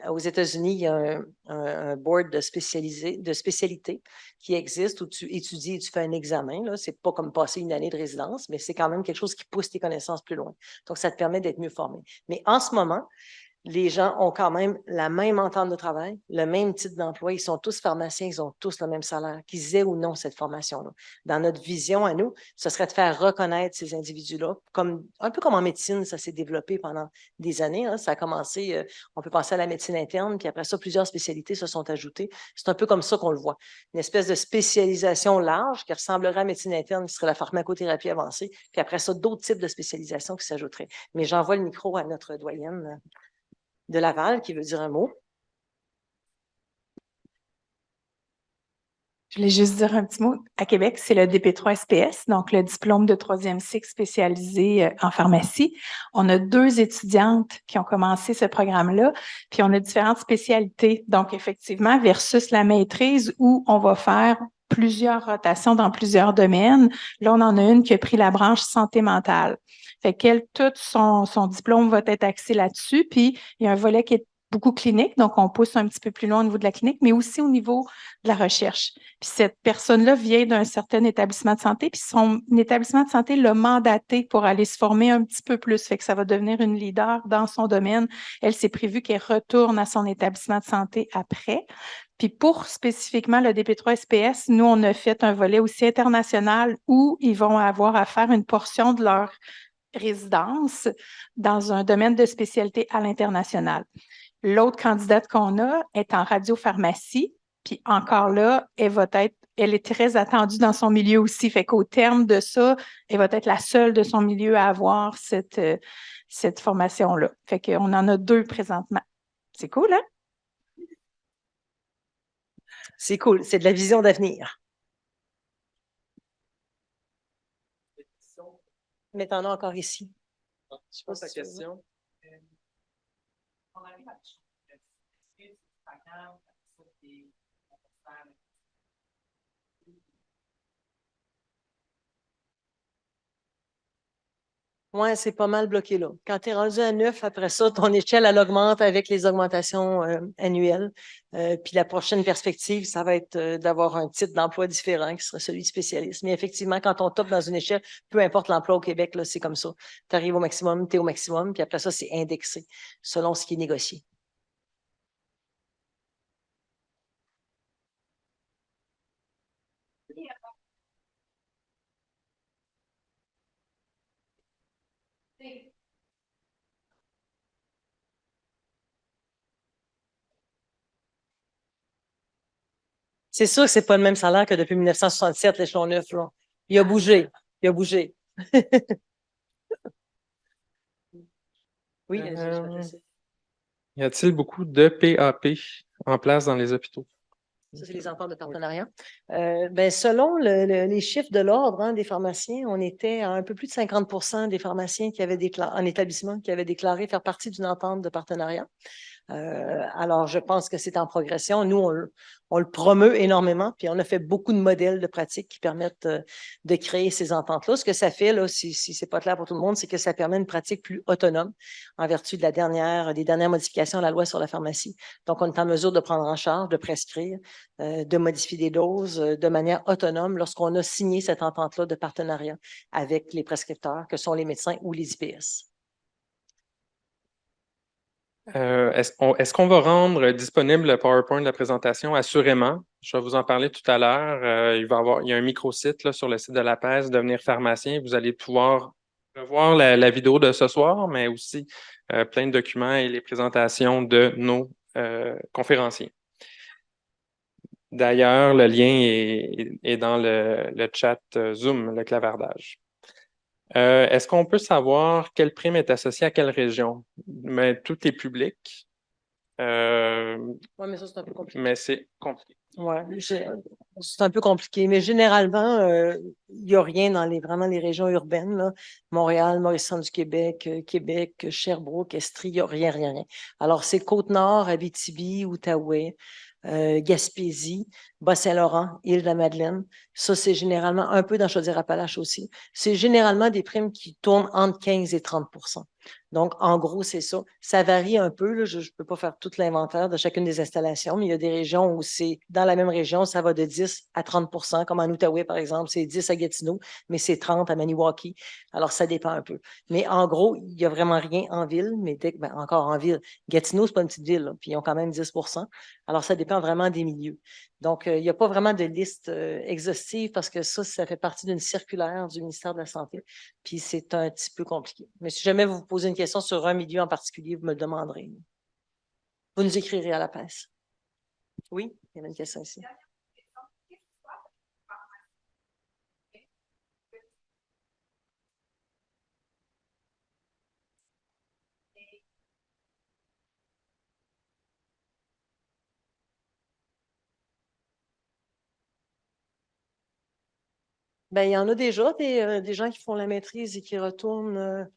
aux États-Unis, il y a un board de spécialité qui existe où tu étudies et tu fais un examen. Ce n'est pas comme passer une année de résidence, mais c'est quand même quelque chose qui pousse tes connaissances plus loin. Donc, ça te permet d'être mieux formé. Mais en ce moment, les gens ont quand même la même entente de travail, le même titre d'emploi. Ils sont tous pharmaciens, ils ont tous le même salaire, qu'ils aient ou non cette formation-là. Dans notre vision à nous, ce serait de faire reconnaître ces individus-là, un peu comme en médecine, ça s'est développé pendant des années. Hein. Ça a commencé, on peut penser à la médecine interne, puis après ça, plusieurs spécialités se sont ajoutées. C'est un peu comme ça qu'on le voit. Une espèce de spécialisation large qui ressemblerait à la médecine interne, qui serait la pharmacothérapie avancée, puis après ça, d'autres types de spécialisations qui s'ajouteraient. Mais j'envoie le micro à notre doyenne de Laval, qui veut dire un mot. Je voulais juste dire un petit mot. À Québec, c'est le DP3-SPS, donc le diplôme de troisième cycle spécialisé en pharmacie. On a 2 étudiantes qui ont commencé ce programme-là, puis on a différentes spécialités. Donc, effectivement, versus la maîtrise où on va faire plusieurs rotations dans plusieurs domaines. Là, on en a une qui a pris la branche santé mentale. Fait qu'elle, tout son diplôme va être axé là-dessus, puis il y a un volet qui est beaucoup clinique, donc on pousse un petit peu plus loin au niveau de la clinique, mais aussi au niveau de la recherche. Puis cette personne-là vient d'un certain établissement de santé, puis son établissement de santé l'a mandaté pour aller se former un petit peu plus, fait que ça va devenir une leader dans son domaine. Elle s'est prévu qu'elle retourne à son établissement de santé après. Puis pour spécifiquement le DP3-SPS, nous, on a fait un volet aussi international où ils vont avoir à faire une portion de leur résidence dans un domaine de spécialité à l'international. L'autre candidate qu'on a est en radiopharmacie, puis encore là, elle est très attendue dans son milieu aussi, fait qu'au terme de ça, elle va être la seule de son milieu à avoir cette formation-là. Fait qu'on en a 2 présentement. C'est cool, hein? C'est cool, c'est de la vision d'avenir. Mais t'en as encore ici. Je pose la question. Oui, c'est pas mal bloqué là. Quand tu es rendu à 9, après ça, ton échelle, elle augmente avec les augmentations annuelles. Puis la prochaine perspective, ça va être d'avoir un titre d'emploi différent qui sera celui de spécialiste. Mais effectivement, quand on top dans une échelle, peu importe l'emploi au Québec, là, c'est comme ça. Tu arrives au maximum, tu es au maximum, puis après ça, c'est indexé selon ce qui est négocié. C'est sûr que c'est pas le même salaire que depuis 1967, l'échelon 9, là. Il a bougé. Il a bougé. Oui, Y a-t-il beaucoup de PAP en place dans les hôpitaux? Ça, c'est les ententes de partenariat. Selon les chiffres de l'ordre des pharmaciens, on était à un peu plus de 50% des pharmaciens qui avaient en établissement qui avaient déclaré faire partie d'une entente de partenariat. Alors, je pense que c'est en progression. Nous, on le promeut énormément, puis on a fait beaucoup de modèles de pratique qui permettent de créer ces ententes-là. Ce que ça fait, là, si c'est pas clair pour tout le monde, c'est que ça permet une pratique plus autonome en vertu de des dernières modifications à la loi sur la pharmacie. Donc, on est en mesure de prendre en charge, de prescrire, de modifier des doses de manière autonome lorsqu'on a signé cette entente-là de partenariat avec les prescripteurs, que sont les médecins ou les IPS. Est-ce qu'on va rendre disponible le PowerPoint de la présentation? Assurément. Je vais vous en parler tout à l'heure. Il y a un microsite là, sur le site de l'APES, Devenir pharmacien. Vous allez pouvoir revoir la vidéo de ce soir, mais aussi plein de documents et les présentations de nos conférenciers. D'ailleurs, le lien est dans le chat Zoom, le clavardage. Est-ce qu'on peut savoir quelle prime est associée à quelle région? Mais tout est public. Oui, mais ça, c'est un peu compliqué. Mais c'est compliqué. Oui, c'est un peu compliqué, mais généralement, il n'y a rien dans vraiment les régions urbaines, là. Montréal, Maurice-Centre-du-Québec, Québec, Sherbrooke, Estrie, il n'y a rien. Alors, c'est Côte-Nord, Abitibi, Outaouais, Gaspésie, Bas-Saint-Laurent, Île-de-la-Madeleine. Ça, c'est généralement un peu dans Chaudière-Appalaches aussi. C'est généralement des primes qui tournent entre 15 et 30 %. Donc, en gros, c'est ça. Ça varie un peu, là. Je ne peux pas faire tout l'inventaire de chacune des installations, mais il y a des régions où c'est, dans la même région, ça va de 10 à 30 %, comme en Outaouais, par exemple. C'est 10 à Gatineau, mais c'est 30 à Maniwaki. Alors, ça dépend un peu. Mais en gros, il n'y a vraiment rien en ville, mais encore en ville. Gatineau, c'est pas une petite ville, là, puis ils ont quand même 10 %. Alors, ça dépend vraiment des milieux. Donc, il n'y a pas vraiment de liste exhaustive parce que ça fait partie d'une circulaire du ministère de la Santé, puis c'est un petit peu compliqué. Mais si jamais vous vous posez une question sur un milieu en particulier, vous me le demanderez. Vous nous écrirez à la presse. Oui, il y avait une question ici. Ben, il y en a déjà des gens qui font la maîtrise et qui retournent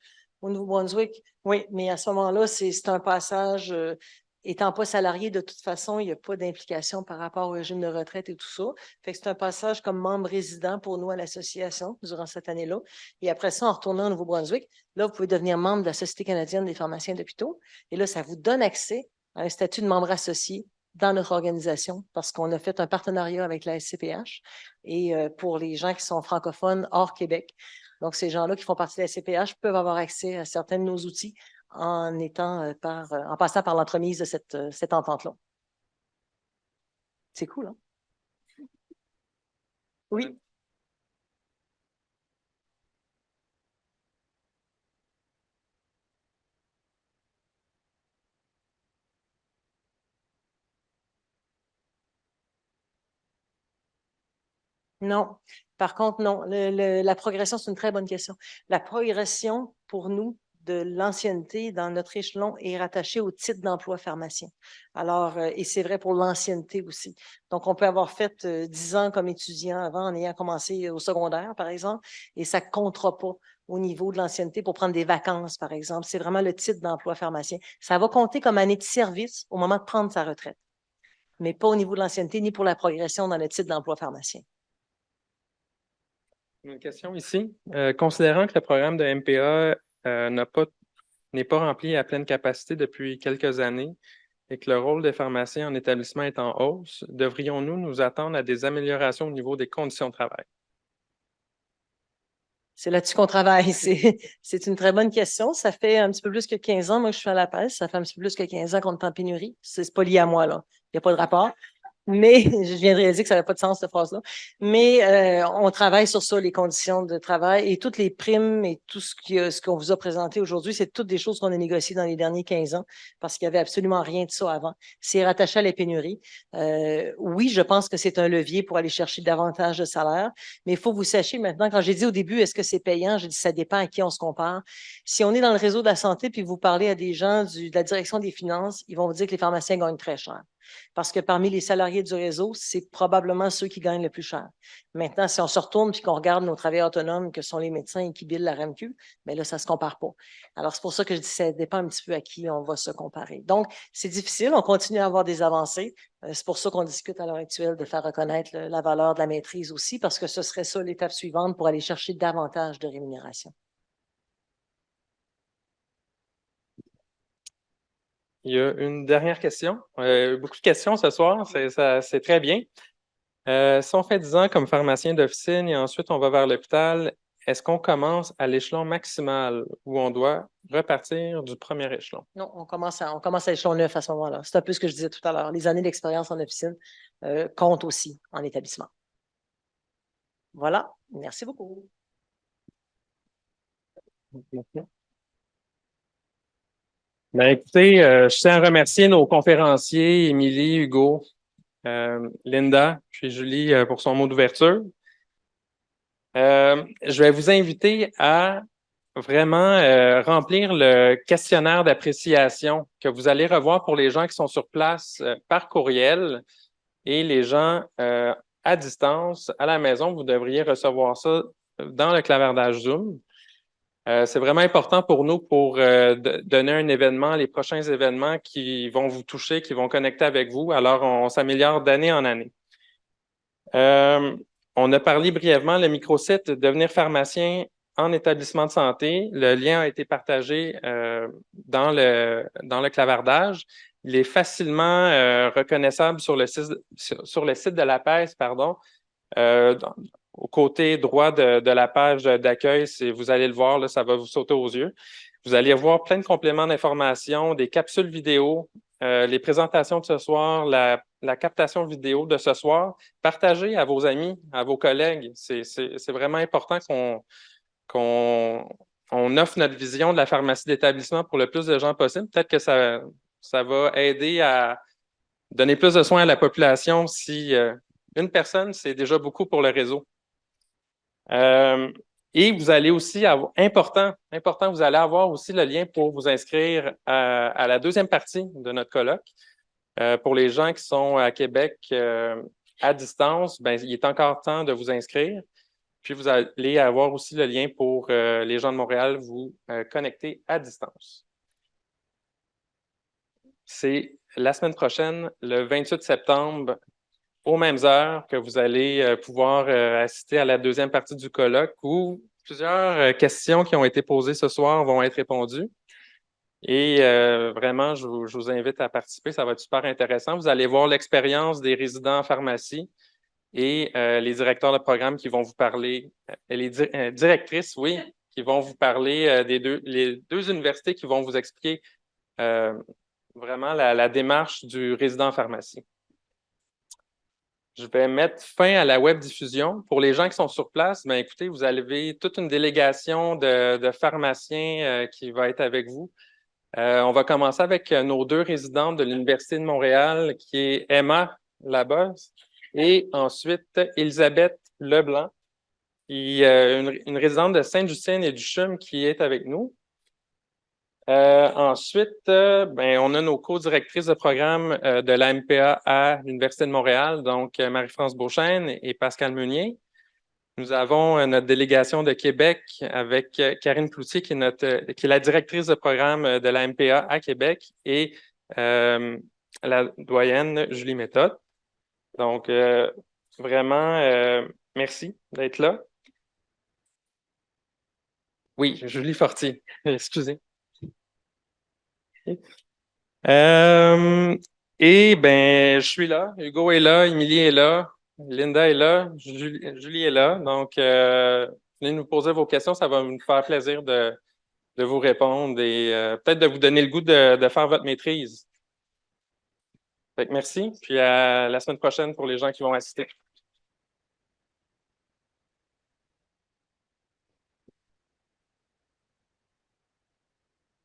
au Nouveau-Brunswick. Oui, mais à ce moment-là, c'est un passage, étant pas salarié, de toute façon, il n'y a pas d'implication par rapport au régime de retraite et tout ça. Fait que c'est un passage comme membre résident pour nous à l'association durant cette année-là. Et après ça, en retournant au Nouveau-Brunswick, là, vous pouvez devenir membre de la Société canadienne des pharmaciens d'hôpitaux. Et là, ça vous donne accès à un statut de membre associé dans notre organisation parce qu'on a fait un partenariat avec la SCPH et pour les gens qui sont francophones hors Québec. Donc, ces gens-là qui font partie de la SCPH peuvent avoir accès à certains de nos outils en passant par l'entremise de cette entente-là. C'est cool, hein? Oui. Non. Par contre, non. La progression, c'est une très bonne question. La progression, pour nous, de l'ancienneté dans notre échelon est rattachée au titre d'emploi pharmacien. Alors, et c'est vrai pour l'ancienneté aussi. Donc, on peut avoir fait 10 ans comme étudiant avant en ayant commencé au secondaire, par exemple, et ça ne comptera pas au niveau de l'ancienneté pour prendre des vacances, par exemple. C'est vraiment le titre d'emploi pharmacien. Ça va compter comme année de service au moment de prendre sa retraite, mais pas au niveau de l'ancienneté ni pour la progression dans le titre d'emploi pharmacien. Une question ici. Considérant que le programme de MPA n'est pas rempli à pleine capacité depuis quelques années et que le rôle des pharmaciens en établissement est en hausse, devrions-nous nous attendre à des améliorations au niveau des conditions de travail? C'est là-dessus qu'on travaille. C'est une très bonne question. Ça fait un petit peu plus que 15 ans, moi, que je suis à la presse. Ça fait un petit peu plus que 15 ans qu'on est en pénurie. C'est pas lié à moi, là. Il n'y a pas de rapport. Mais je viens de réaliser que ça n'avait pas de sens, cette phrase-là. Mais on travaille sur ça, les conditions de travail et toutes les primes et tout ce qu'on vous a présenté aujourd'hui, c'est toutes des choses qu'on a négociées dans les derniers 15 ans parce qu'il n'y avait absolument rien de ça avant. C'est rattaché à la pénurie. Oui, je pense que c'est un levier pour aller chercher davantage de salaire, mais il faut que vous sachiez maintenant, quand j'ai dit au début, est-ce que c'est payant? J'ai dit, ça dépend à qui on se compare. Si on est dans le réseau de la santé puis vous parlez à des gens de la direction des finances, ils vont vous dire que les pharmaciens gagnent très cher. Parce que parmi les salariés du réseau, c'est probablement ceux qui gagnent le plus cher. Maintenant, si on se retourne et qu'on regarde nos travailleurs autonomes, que sont les médecins et qui billent la RAMQ, bien là, ça ne se compare pas. Alors, c'est pour ça que je dis que ça dépend un petit peu à qui on va se comparer. Donc, c'est difficile, on continue à avoir des avancées. C'est pour ça qu'on discute à l'heure actuelle de faire reconnaître la valeur de la maîtrise aussi, parce que ce serait ça l'étape suivante pour aller chercher davantage de rémunération. Il y a une dernière question. Beaucoup de questions ce soir, c'est très bien. Si on fait 10 ans comme pharmacien d'officine et ensuite on va vers l'hôpital, est-ce qu'on commence à l'échelon maximal ou on doit repartir du premier échelon? Non, on commence à l'échelon 9 à ce moment-là. C'est un peu ce que je disais tout à l'heure. Les années d'expérience en officine comptent aussi en établissement. Voilà. Merci beaucoup. Ben, écoutez, je tiens à remercier nos conférenciers, Émilie, Hugo, Linda, puis Julie pour son mot d'ouverture. Je vais vous inviter à vraiment remplir le questionnaire d'appréciation que vous allez revoir pour les gens qui sont sur place par courriel et les gens à distance, à la maison, vous devriez recevoir ça dans le clavardage Zoom. C'est vraiment important pour nous pour donner un événement, les prochains événements qui vont vous toucher, qui vont connecter avec vous. Alors, on s'améliore d'année en année. On a parlé brièvement, le microsite Devenir pharmacien en établissement de santé. Le lien a été partagé dans le clavardage. Il est facilement reconnaissable sur le site de l'APES, pardon. Au côté droit de la page d'accueil, vous allez le voir, là, ça va vous sauter aux yeux. Vous allez voir plein de compléments d'information, des capsules vidéo, les présentations de ce soir, la captation vidéo de ce soir. Partagez à vos amis, à vos collègues. C'est vraiment important qu'on offre notre vision de la pharmacie d'établissement pour le plus de gens possible. Peut-être que ça va aider à donner plus de soins à la population si une personne, c'est déjà beaucoup pour le réseau. Et vous allez aussi avoir, important, vous allez avoir aussi le lien pour vous inscrire à la deuxième partie de notre colloque. Pour les gens qui sont à Québec à distance, ben, il est encore temps de vous inscrire. Puis vous allez avoir aussi le lien pour les gens de Montréal vous connecter à distance. C'est la semaine prochaine, le 28 septembre, aux mêmes heures, que vous allez pouvoir assister à la deuxième partie du colloque où plusieurs questions qui ont été posées ce soir vont être répondues. Et vraiment, je vous invite à participer, ça va être super intéressant. Vous allez voir l'expérience des résidents en pharmacie et les directeurs de programme qui vont vous parler, les directrices, oui, qui vont vous parler les deux universités qui vont vous expliquer vraiment la démarche du résident en pharmacie. Je vais mettre fin à la web diffusion. Pour les gens qui sont sur place, bien, écoutez, vous avez toute une délégation de pharmaciens qui va être avec vous. On va commencer avec nos deux résidentes de l'Université de Montréal, qui est Emma là-bas, et ensuite Elisabeth Leblanc, qui une résidente de Sainte-Justine et du CHUM qui est avec nous. Ensuite, ben, on a nos co-directrices de programme de la MPA à l'Université de Montréal, donc Marie-France Beauchesne et Pascal Meunier. Nous avons notre délégation de Québec avec Karine Cloutier, qui est la directrice de programme de la MPA à Québec, et la doyenne Julie Méthode. Donc, vraiment, merci d'être là. Oui, Julie Fortier, excusez. Et ben, je suis là, Hugo est là, Émilie est là, Linda est là, Julie est là. Donc, venez nous poser vos questions, ça va nous faire plaisir de vous répondre et peut-être de vous donner le goût de faire votre maîtrise. Fait que merci, puis à la semaine prochaine pour les gens qui vont assister.